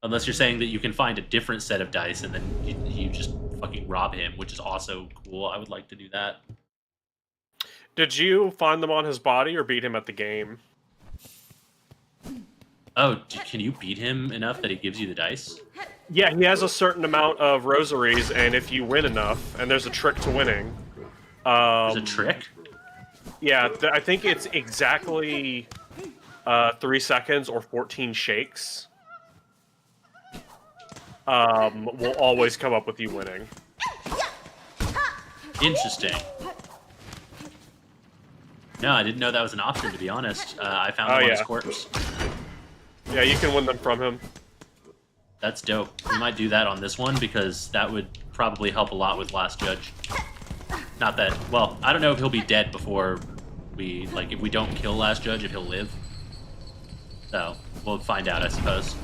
Unless you're saying that you can find a different set of dice, and then you just fucking rob him, which is also cool. I would like to do that. Did you find them on his body or beat him at the game? Oh, can you beat him enough that he gives you the dice? Yeah, he has a certain amount of rosaries, and if you win enough, and there's a trick to winning. There's a trick? Yeah, I think it's exactly 3 seconds or 14 shakes. Will always come up with you winning. Interesting. No, I didn't know that was an option, to be honest. I found him on his corpse. Yeah, you can win them from him. That's dope. We might do that on this one, because that would probably help a lot with Last Judge. Not that... Well, I don't know if he'll be dead before we... Like, if we don't kill Last Judge, if he'll live. So, we'll find out, I suppose.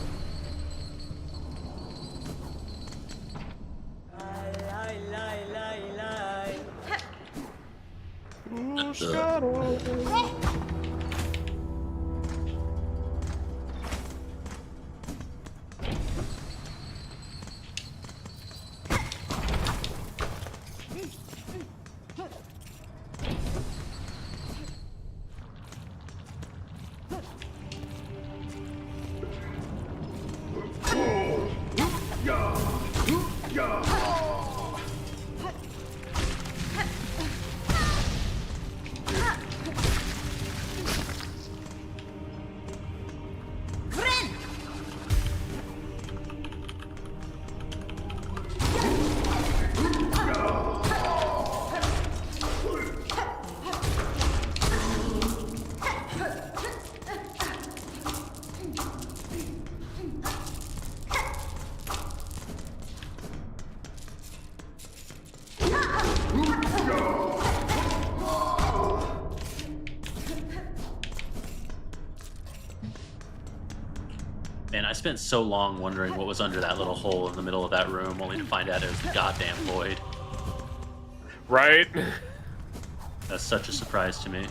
Man, I spent so long wondering what was under that little hole in the middle of that room, only to find out it was the goddamn void. Right? That's such a surprise to me.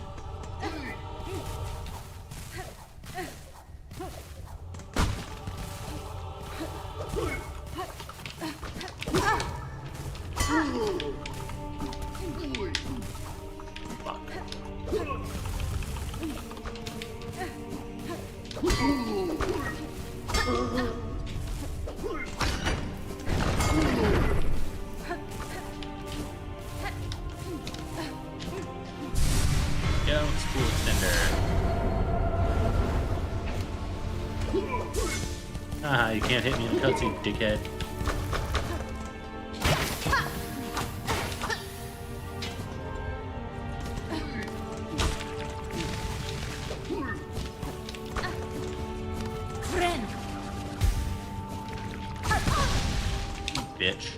Ah, you can't hit me in the cutscene, dickhead. Bitch.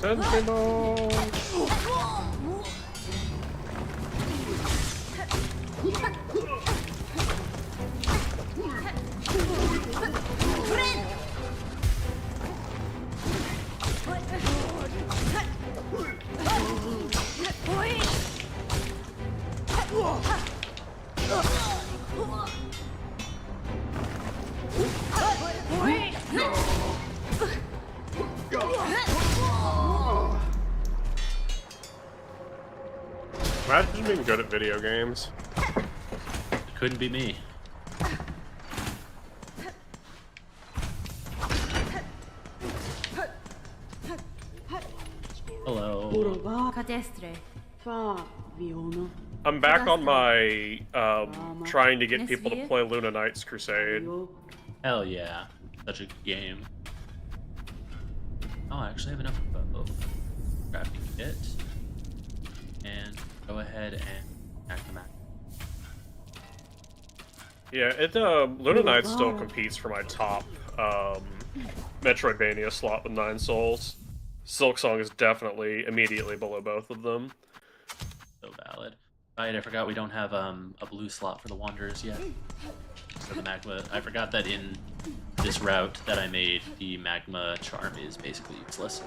Sentinel! Imagine being good at video games. Couldn't be me. Hello. I'm back on my trying to get people to play Luna Knights Crusade. Hell yeah. Such a game. Oh, I actually have enough for both. Crafting kit. And go ahead and attack the map. Yeah, Luna Knight still competes for my top Metroidvania slot with 9 souls. Silksong is definitely immediately below both of them. So valid. Right, I forgot we don't have a blue slot for the Wanderers yet. So the magma. I forgot that in this route that I made, the magma charm is basically useless.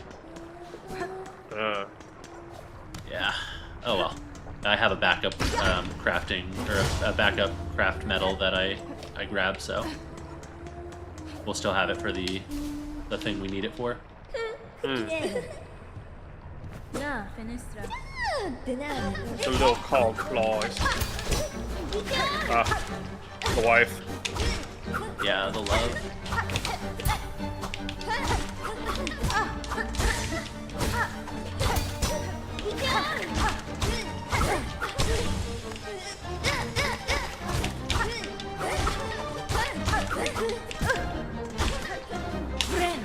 Yeah. Oh well. I have a backup crafting or a backup craft metal that I grabbed, so we'll still have it for the thing we need it for. Na, fenestra. The little cog claws. The wife. Yeah, the love. Friend.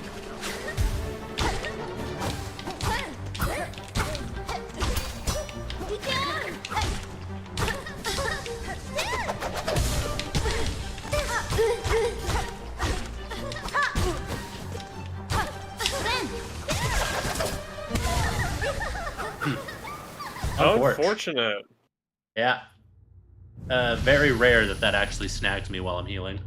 Unfortunate. Yeah. Very rare that actually snags me while I'm healing.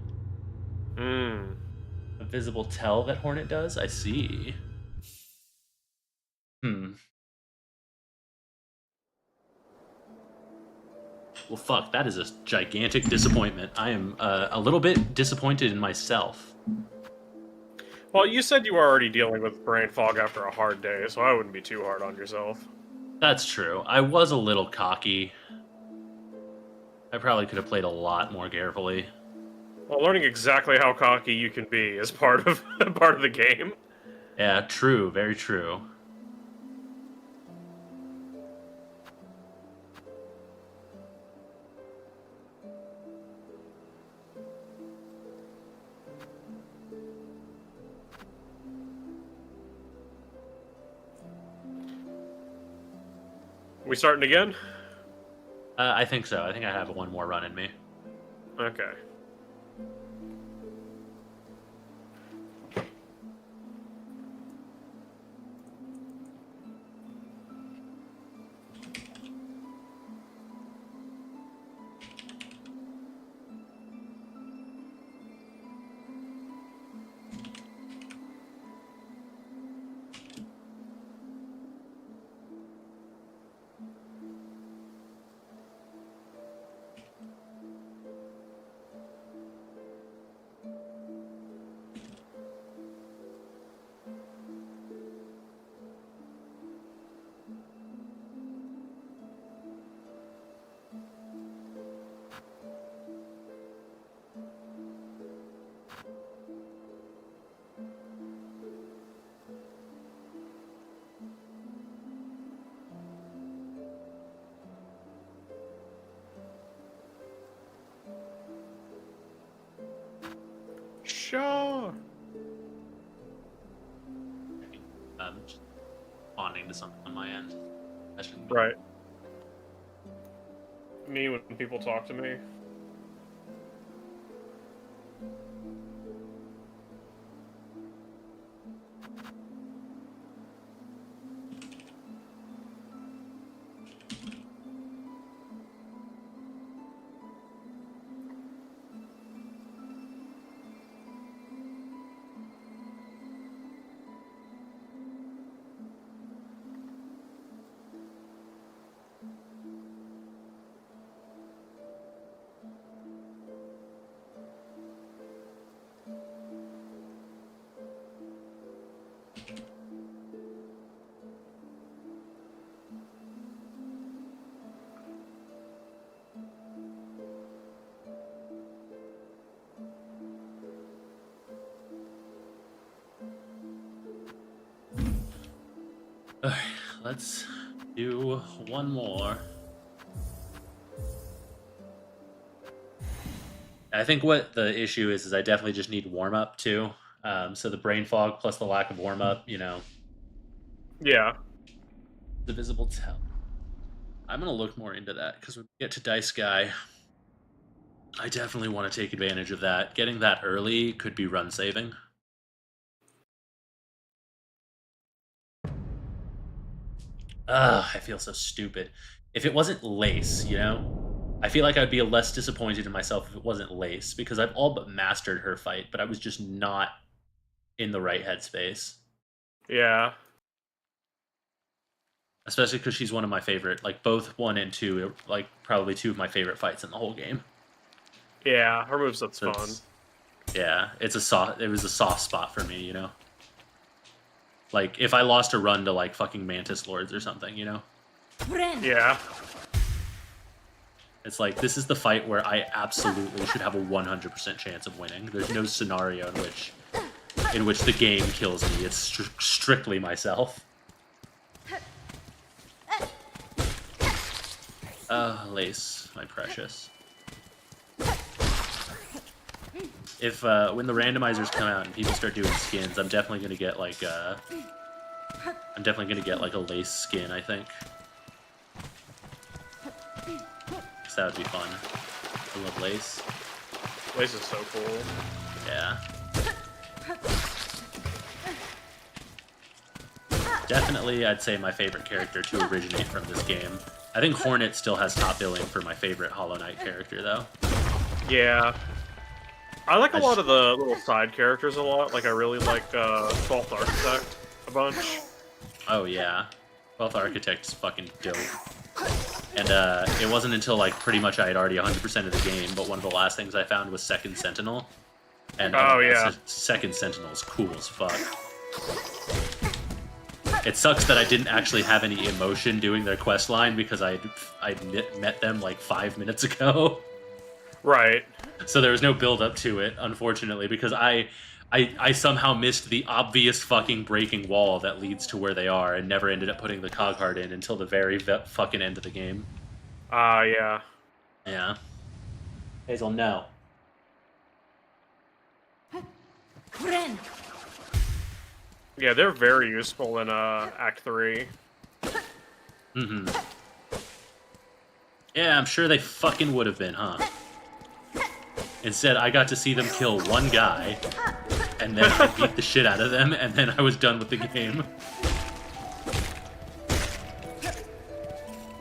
A visible tell that Hornet does? I see. Well, fuck, that is a gigantic disappointment. I am a little bit disappointed in myself. Well, you said you were already dealing with brain fog after a hard day, so I wouldn't be too hard on yourself. That's true. I was a little cocky. I probably could have played a lot more carefully. Well, learning exactly how cocky you can be is part of the game. Yeah, true. Very true. We starting again? I think so. I think I have one more run in me. Okay. Sure. Just responding to something on my end. That shouldn't be- Right. Me when people talk to me. Alright, let's do one more. I think what the issue is I definitely just need warm up too. So the brain fog plus the lack of warm up, Yeah. The visible tell. I'm gonna look more into that because when we get to Dice Guy, I definitely want to take advantage of that. Getting that early could be run saving. Ugh, I feel so stupid. If it wasn't Lace, you know, I feel like I'd be less disappointed in myself if it wasn't Lace because I've all but mastered her fight, but I was just not in the right headspace. Yeah. Especially because she's one of my favorite, like both 1 and 2, like probably 2 of my favorite fights in the whole game. Yeah, her moveset's So fun. yeah, it was a soft spot for me, you know. Like if I lost a run to like fucking Mantis Lords or something, you know. Friend. Yeah. It's like this is the fight where I absolutely should have a 100% chance of winning. There's no scenario in which the game kills me. It's strictly myself. Lace, my precious. If when the randomizers come out and people start doing skins, I'm definitely gonna get like a Lace skin, I think. 'Cause that would be fun. I love Lace. Lace is so cool. Yeah. Definitely, I'd say my favorite character to originate from this game. I think Hornet still has top billing for my favorite Hollow Knight character, though. Yeah. I like a lot of the little side characters a lot. Like, I really like 12th Architect a bunch. Oh, yeah. 12th Architect is fucking dope. And it wasn't until, like, pretty much I had already 100% of the game, but one of the last things I found was Second Sentinel. And Oh, yeah. Second Sentinel is cool as fuck. It sucks that I didn't actually have any emotion doing their quest line because I'd met them like 5 minutes ago. Right. So there was no build up to it, unfortunately, because I somehow missed the obvious fucking breaking wall that leads to where they are and never ended up putting the cog heart in until the very fucking end of the game. Yeah. Yeah. Hazel, no. Friend. Yeah, they're very useful in Act 3. Mm-hmm. Yeah, I'm sure they fucking would have been, huh? Instead, I got to see them kill one guy, and then I beat the shit out of them, and then I was done with the game.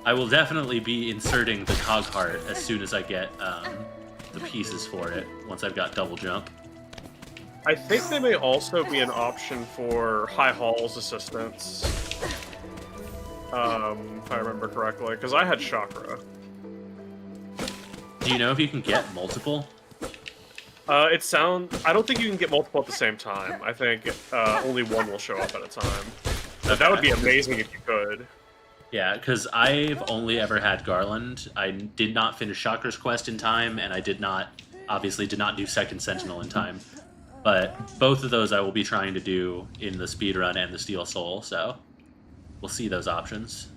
I will definitely be inserting the cog heart as soon as I get the pieces for it, once I've got double jump. I think they may also be an option for High Hall's assistance. If I remember correctly, because I had Chakra. Do you know if you can get multiple? I don't think you can get multiple at the same time. I think only one will show up at a time. But that would be amazing if you could. Yeah, because I've only ever had Garland. I did not finish Chakra's quest in time, and I obviously did not do Second Sentinel in time. But both of those I will be trying to do in the speedrun and the Steel Soul, so we'll see those options.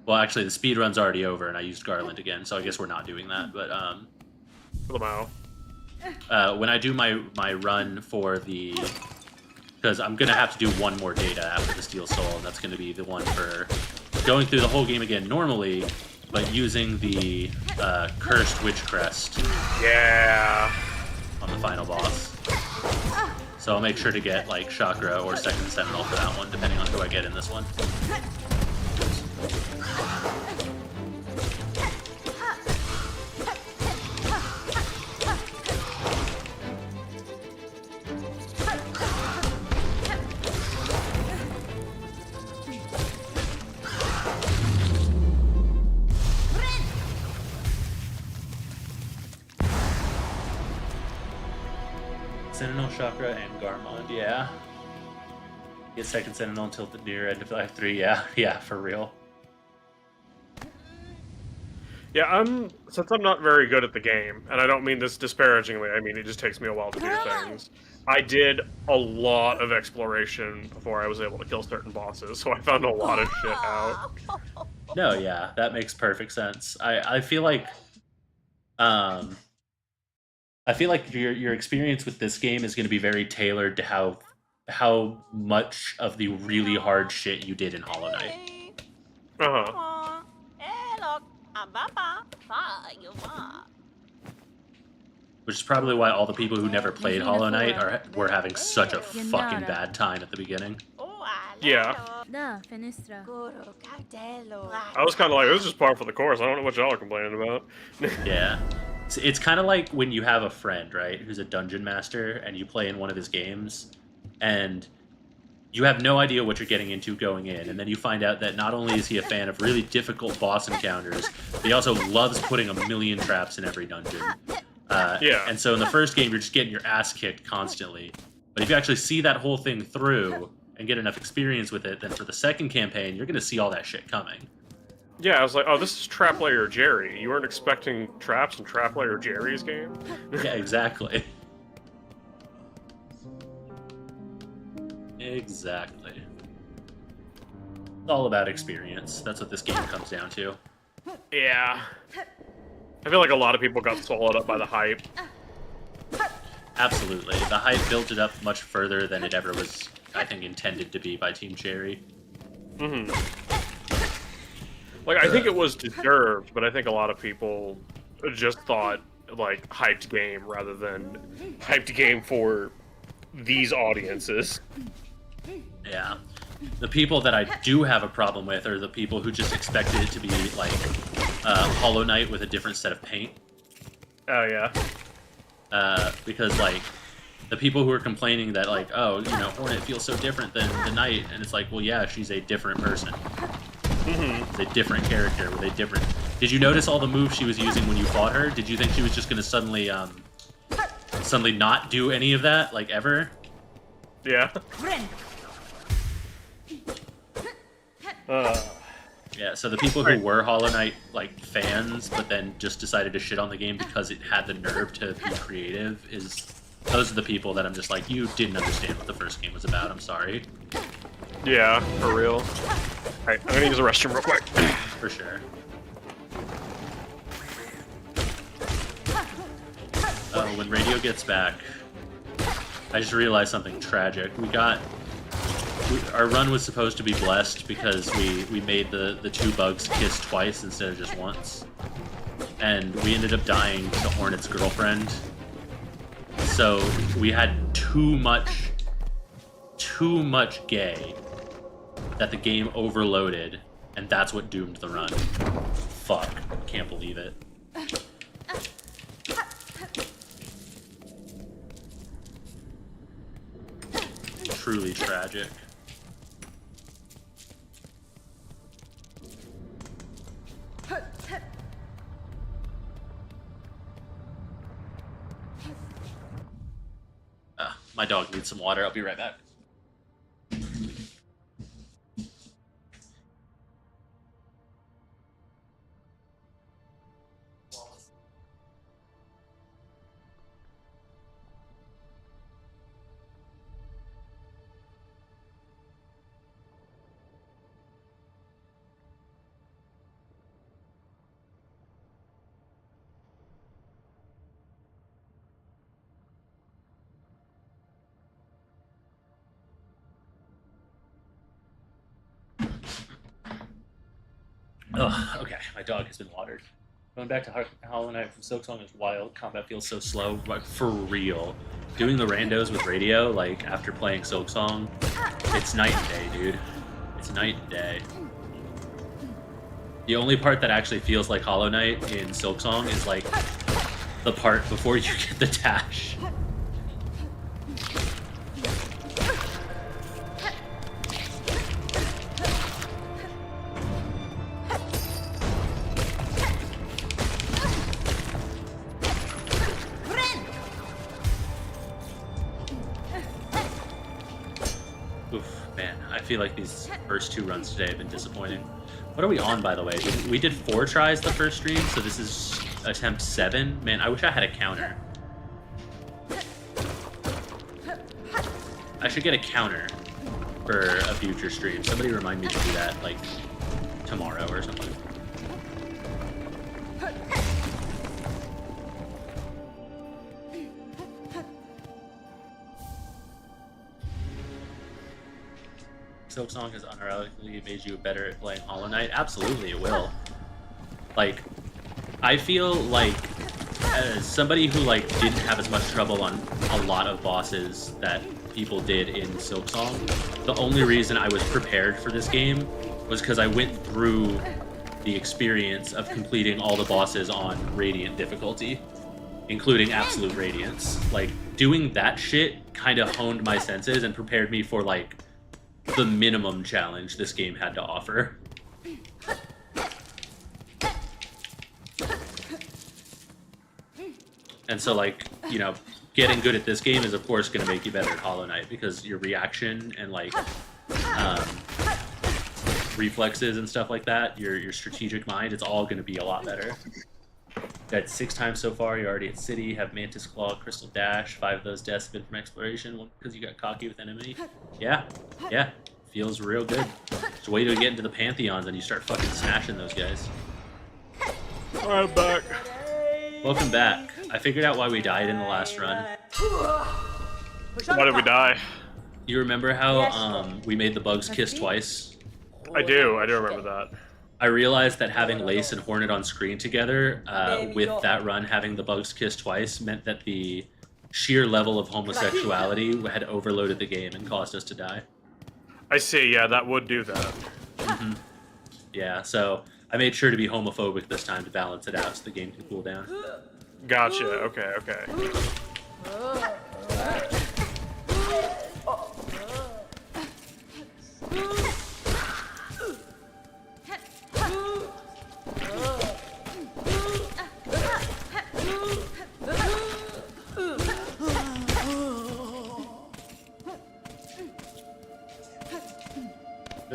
Well, actually, the speedrun's already over, and I used Garland again, so I guess we're not doing that. But when I do my run for the... Because I'm going to have to do one more data after the Steel Soul, and that's going to be the one for going through the whole game again normally, but using the Cursed Witch Crest. Yeah. On the final boss. So I'll make sure to get like Chakra or Second Sentinel for that one, depending on who I get in this one. Sentinel, Chakra, and Garmond, yeah. Get Second Sentinel until the near end of Act 3, yeah, for real. Yeah, since I'm not very good at the game, and I don't mean this disparagingly, I mean it just takes me a while to do things. I did a lot of exploration before I was able to kill certain bosses, so I found a lot of shit out. No, yeah, that makes perfect sense. I feel like your experience with this game is going to be very tailored to how how much of the really hard shit you did in Hollow Knight. Uh-huh. Which is probably why all the people who never played Hollow Knight were having such a fucking bad time at the beginning. Yeah. Da, finestra. I was kind of like, this is par for the course. I don't know what y'all are complaining about. Yeah. It's kind of like when you have a friend, right, who's a dungeon master, and you play in one of his games, and you have no idea what you're getting into going in, and then you find out that not only is he a fan of really difficult boss encounters, but he also loves putting a million traps in every dungeon. Yeah. And so in the first game, you're just getting your ass kicked constantly. But if you actually see that whole thing through and get enough experience with it, then for the second campaign, you're going to see all that shit coming. Yeah, I was like, oh, this is Trap Layer Jerry. You weren't expecting traps in Trap Layer Jerry's game? Yeah, exactly. Exactly. It's all about experience. That's what this game comes down to. Yeah. I feel like a lot of people got swallowed up by the hype. Absolutely. The hype built it up much further than it ever was, I think, intended to be by Team Cherry. Mm-hmm. Like, I think it was deserved, but I think a lot of people just thought, like, hyped game rather than hyped game for these audiences. Yeah. The people that I do have a problem with are the people who just expected it to be, like, Hollow Knight with a different set of paint. Oh, yeah. Because, like, the people who are complaining that, like, oh, you know, Hornet feels so different than the Knight, and it's like, well, yeah, she's a different person. Mm-hmm. It's a different character with a different... Did you notice all the moves she was using when you fought her? Did you think she was just going to suddenly not do any of that, like, ever? Yeah. Yeah, so the people who were Hollow Knight, like, fans, but then just decided to shit on the game because it had the nerve to be creative, those are the people that I'm just like, you didn't understand what the first game was about, I'm sorry. Yeah, for real. Alright, I'm gonna use the restroom real quick. For sure. Oh, when Radio gets back, I just realized something tragic. Our run was supposed to be blessed because we made the two bugs kiss twice instead of just once. And we ended up dying to Hornet's girlfriend. So we had too much gay that the game overloaded, and that's what doomed the run. Fuck. Can't believe it. Truly tragic. My dog needs some water. I'll be right back. Ugh, okay, my dog has been watered. Going back to Hollow Knight from Silksong is wild. Combat feels so slow, but for real. Doing the randos with Radio, like, after playing Silksong, it's night and day, dude. It's night and day. The only part that actually feels like Hollow Knight in Silksong is, like, the part before you get the dash. I feel like these first two runs today have been disappointing. What are we on, by the way? We did 4 tries the first stream, so this is attempt 7. Man, I wish I had a counter. I should get a counter for a future stream. Somebody remind me to do that, like, tomorrow or something. Silksong has unironically made you better at playing Hollow Knight? Absolutely, it will. Like, I feel like as somebody who like didn't have as much trouble on a lot of bosses that people did in Silksong, the only reason I was prepared for this game was because I went through the experience of completing all the bosses on Radiant difficulty, including Absolute Radiance. Like, doing that shit kind of honed my senses and prepared me for, like, the minimum challenge this game had to offer. And so, like, you know, getting good at this game is, of course, going to make you better at Hollow Knight, because your reaction and, like, reflexes and stuff like that, your strategic mind, it's all going to be a lot better. Got 6 times so far. You're already at City. Have Mantis Claw, Crystal Dash. 5 of those deaths have been from exploration. 1 because you got cocky with enemy. Yeah, feels real good. Just wait till you get into the Pantheons and you start fucking smashing those guys. I'm back. Welcome back. I figured out why we died in the last run. Why did we die? You remember how we made the bugs kiss twice? I do remember that. I realized that having Lace and Hornet on screen together, with that run having the bugs kiss twice, meant that the sheer level of homosexuality had overloaded the game and caused us to die. I see, yeah, that would do that. Mm-hmm. Yeah, so I made sure to be homophobic this time to balance it out so the game can cool down. Gotcha, okay.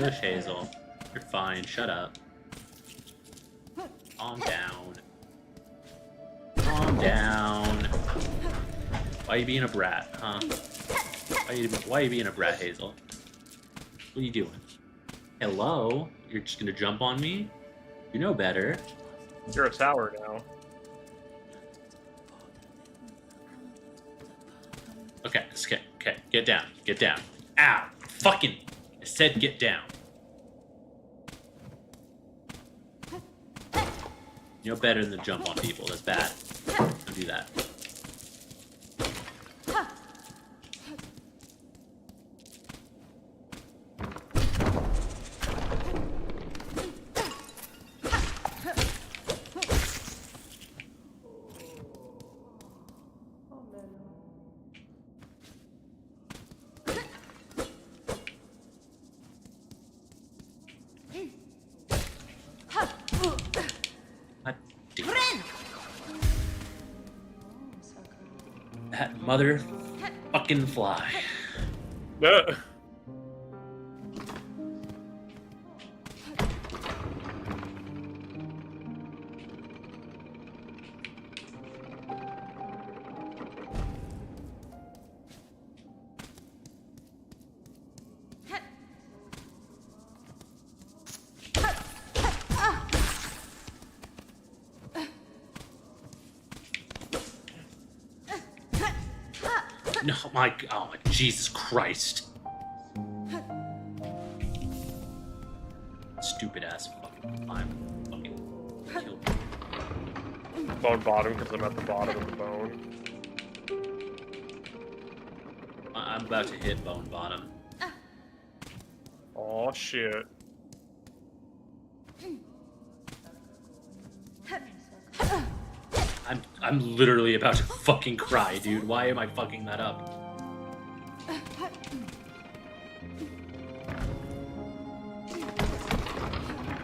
Shush, Hazel. You're fine. Shut up. Calm down. Calm down. Why are you being a brat, huh? Why are you being a brat, Hazel? What are you doing? Hello? You're just gonna jump on me? You know better. You're a tower now. Okay. Get down. Get down. Ow! Fucking! I said get down. You know better than to jump on people. That's bad. Don't do that. That mother fucking fly. No, my Jesus Christ. Stupid ass fucking climb. Fucking killed me. Bone bottom because I'm at the bottom of the bone. I'm about to hit bone bottom. Oh shit. I'm literally about to fucking cry, dude. Why am I fucking that up?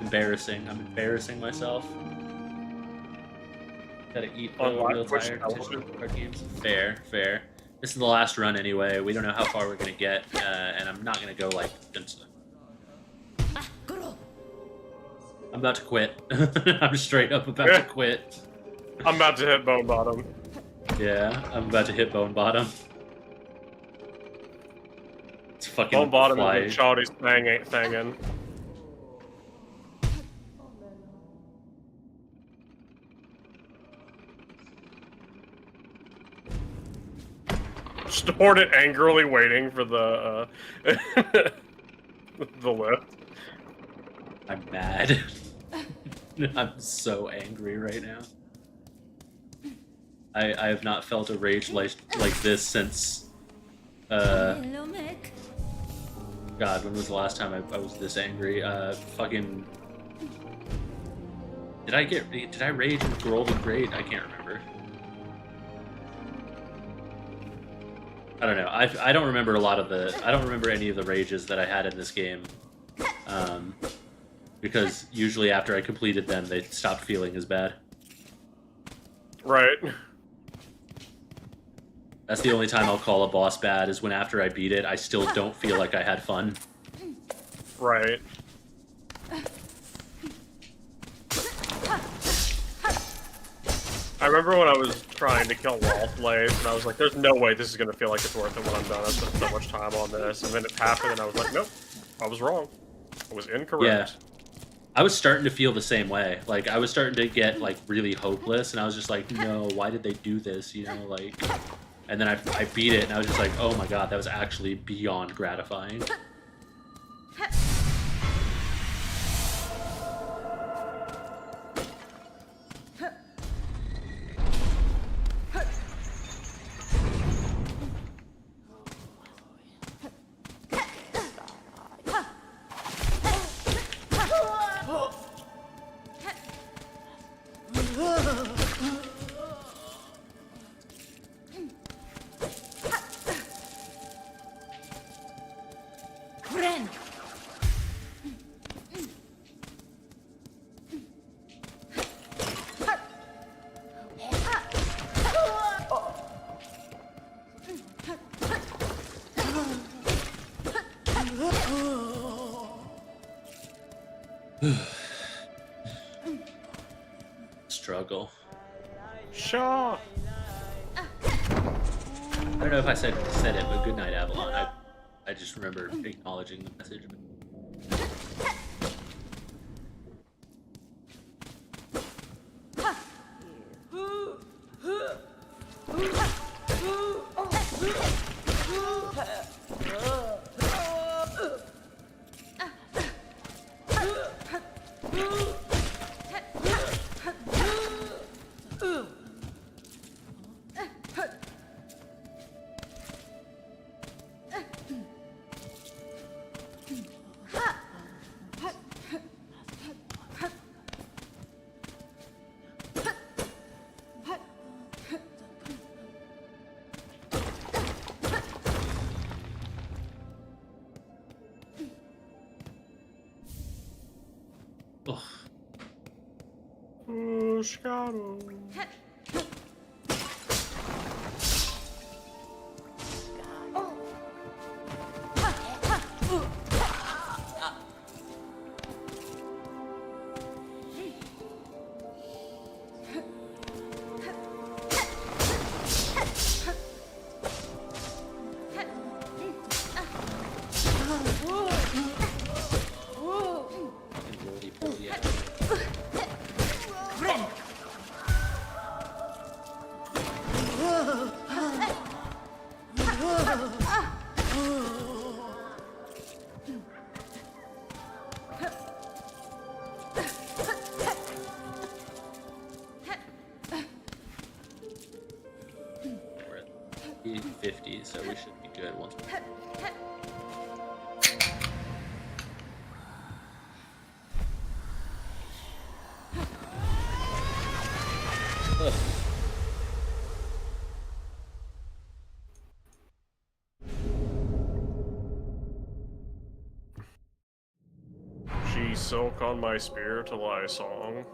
Embarrassing. I'm embarrassing myself. Gotta eat real tired. Card games. Fair. This is the last run anyway. We don't know how far we're gonna get, and I'm not gonna go like. I'm about to quit. I'm straight up about to quit. I'm about to hit bone bottom. Yeah, I'm about to hit bone bottom. It's fucking Bone bottom fly. and Shawty's thangin'. Stored it angrily waiting for the the lift. I'm mad. I'm so angry right now. I have not felt a rage like this since Hello, Mick. God, when was the last time I was this angry? Fucking did I rage in Golden Great? I can't remember. I don't know. I don't remember I don't remember any of the rages that I had in this game. Because usually after I completed them, they stopped feeling as bad. Right. That's the only time I'll call a boss bad is when after I beat it, I still don't feel like I had fun. Right. I remember when I was trying to kill Wallflames, and I was like, there's no way this is going to feel like it's worth it when I'm done. I spent so much time on this, and then it happened, and I was like, nope, I was wrong. I was incorrect. Yeah. I was starting to feel the same way. Like, I was starting to get, like, really hopeless, and I was just like, no, why did they do this, you know, like... And then I beat it, and I was just like, oh my god, that was actually beyond gratifying. Friend. Struggle. Shaw! I don't know if I said it, but good night, Avalon. I just remember acknowledging the message. Ugh. Shadow. Friend. We're at 50, so we should be good once. Ugh. She silk on my spear to lie song.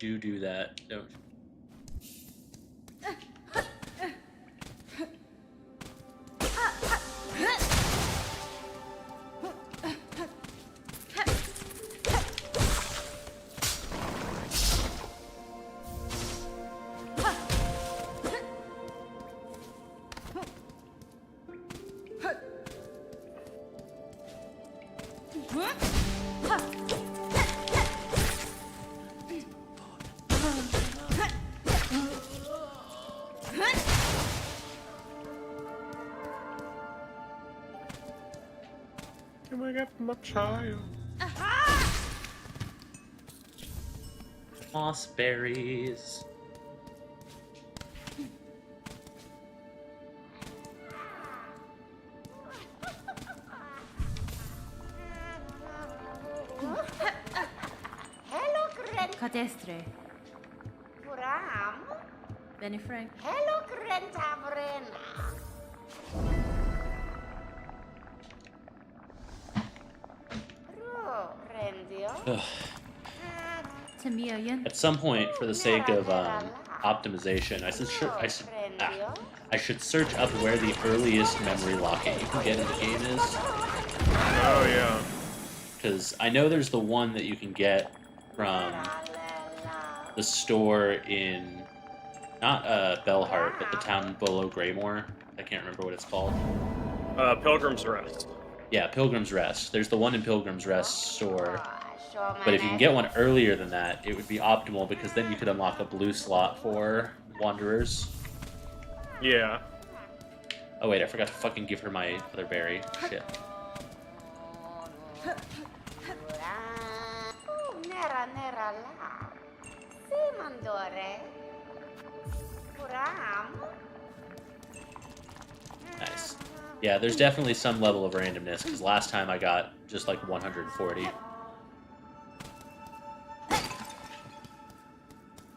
You do that, don't you? Can I get my child? Moss berries. Hello, Gren. Cadestre. Puram. Benny Frank. Hello, Gren Tavrena. Ro, Rendio. Ugh. Tamiyan. At some point, for the sake of optimization, I should search up where the earliest memory locket you can get in the game is. Oh yeah. Because I know there's the one that you can get from the store in, not Bellheart, but the town below Greymore. I can't remember what it's called. Pilgrim's Rest. Yeah, Pilgrim's Rest. There's the one in Pilgrim's Rest store. But if you can get one earlier than that, it would be optimal because then you could unlock a blue slot for Wanderers. Yeah. Oh wait, I forgot to fucking give her my other berry. Shit. Nera nera la. Simandore. Puram. Nice. Yeah, there's definitely some level of randomness because last time I got just like 140.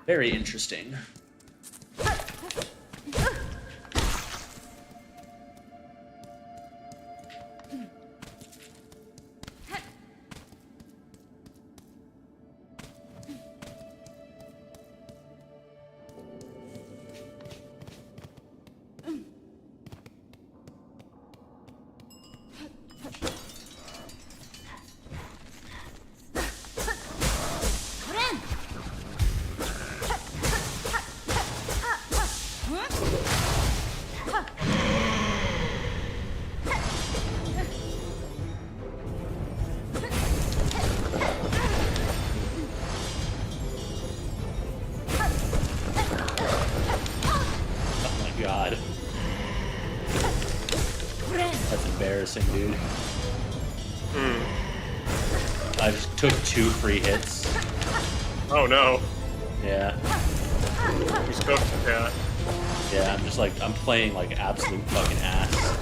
Very interesting. God. That's embarrassing, dude. I just took 2 free hits. Oh no. Yeah. He's cooked, yeah. Yeah, I'm just like, I'm playing like absolute fucking ass.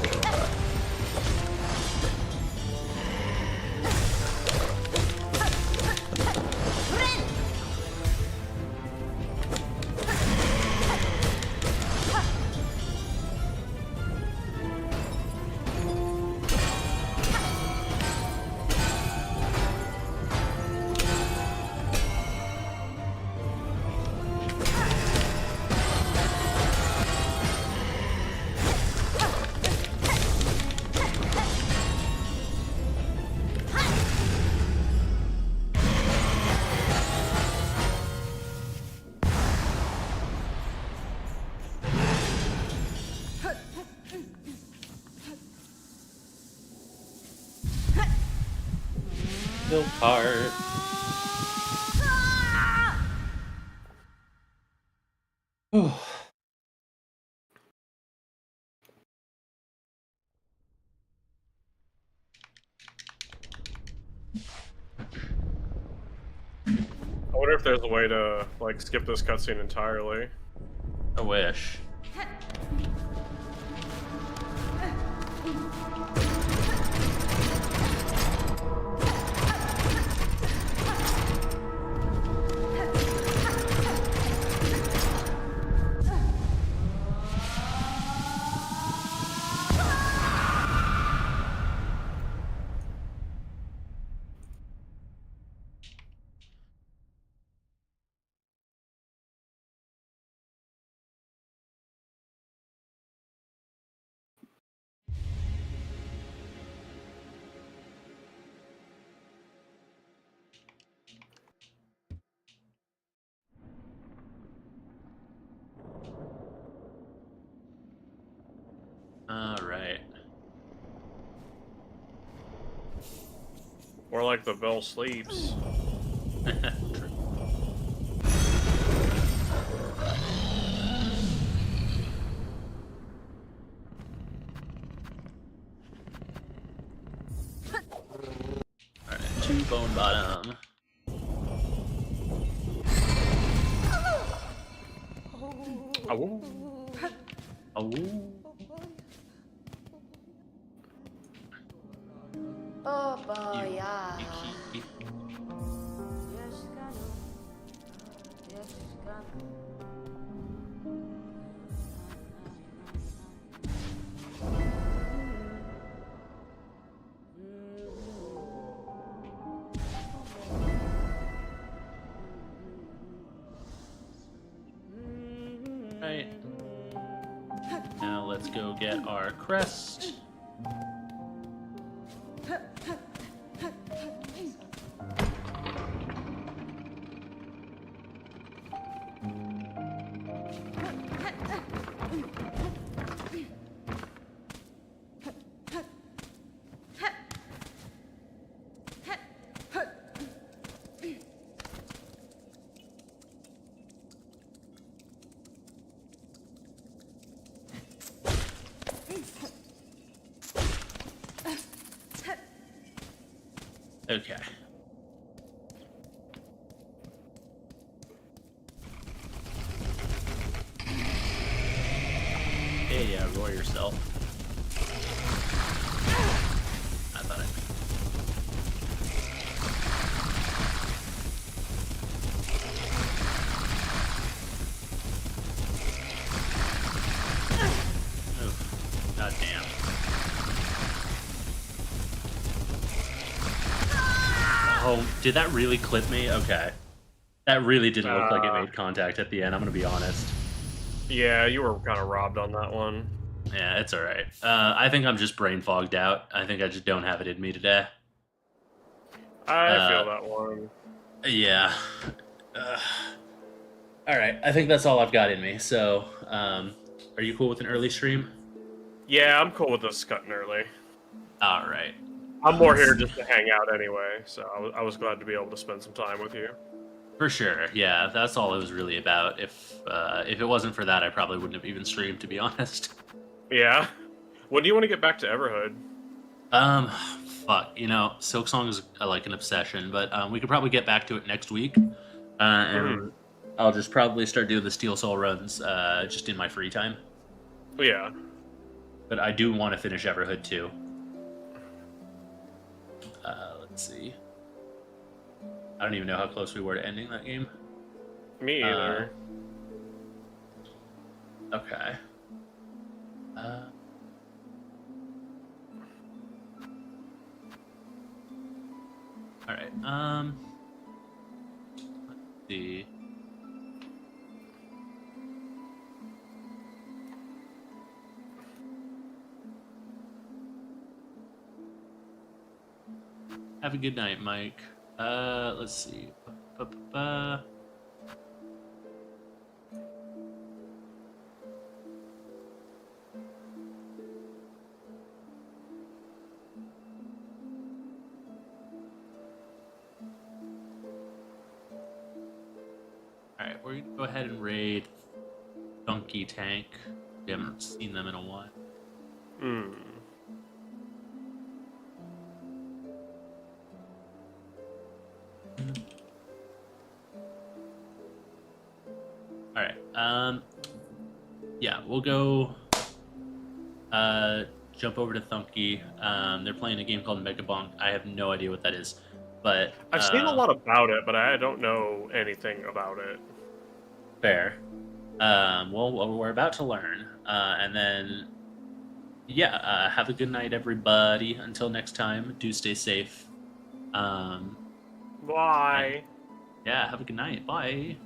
Still part. I wonder if there's a way to like skip this cutscene entirely. I wish. Alright. Or like the bell sleeps. bone bottom. Oh. Oh. Oh boy, yeah. You- Right. Now let's go get our crest. Okay. Yeah, roar yourself. I thought Oof. God damn. Oh, did that really clip me? Okay. That really didn't look like it made contact at the end, I'm gonna be honest. Yeah, you were kind of robbed on that one. Yeah, it's alright. I think I'm just brain fogged out. I think I just don't have it in me today. I feel that one. Yeah. Alright, I think that's all I've got in me. So, are you cool with an early stream? Yeah, I'm cool with us cutting early. Alright. I'm more here just to hang out anyway, so I was glad to be able to spend some time with you. For sure, yeah, that's all it was really about. If it wasn't for that, I probably wouldn't have even streamed, to be honest. Yeah. When do you want to get back to Everhood? Fuck, you know, Silksong is like an obsession, but we could probably get back to it next week, and I'll just probably start doing the Steel Soul runs just in my free time. Yeah. But I do want to finish Everhood too. Let's see. I don't even know how close we were to ending that game. Me either. Okay. All right. Let's see. Have a good night, Mike. Let's see. Alright, we're gonna go ahead and raid Funky Tank. We haven't seen them in a while. Alright, yeah, we'll go jump over to Thunky. They're playing a game called Mega Bonk. I have no idea what that is, but I've seen a lot about it, but I don't know anything about it. fair. Well, we're about to learn, and then yeah, have a good night, everybody. Until next time, do stay safe. Bye. Yeah, have a good night. Bye.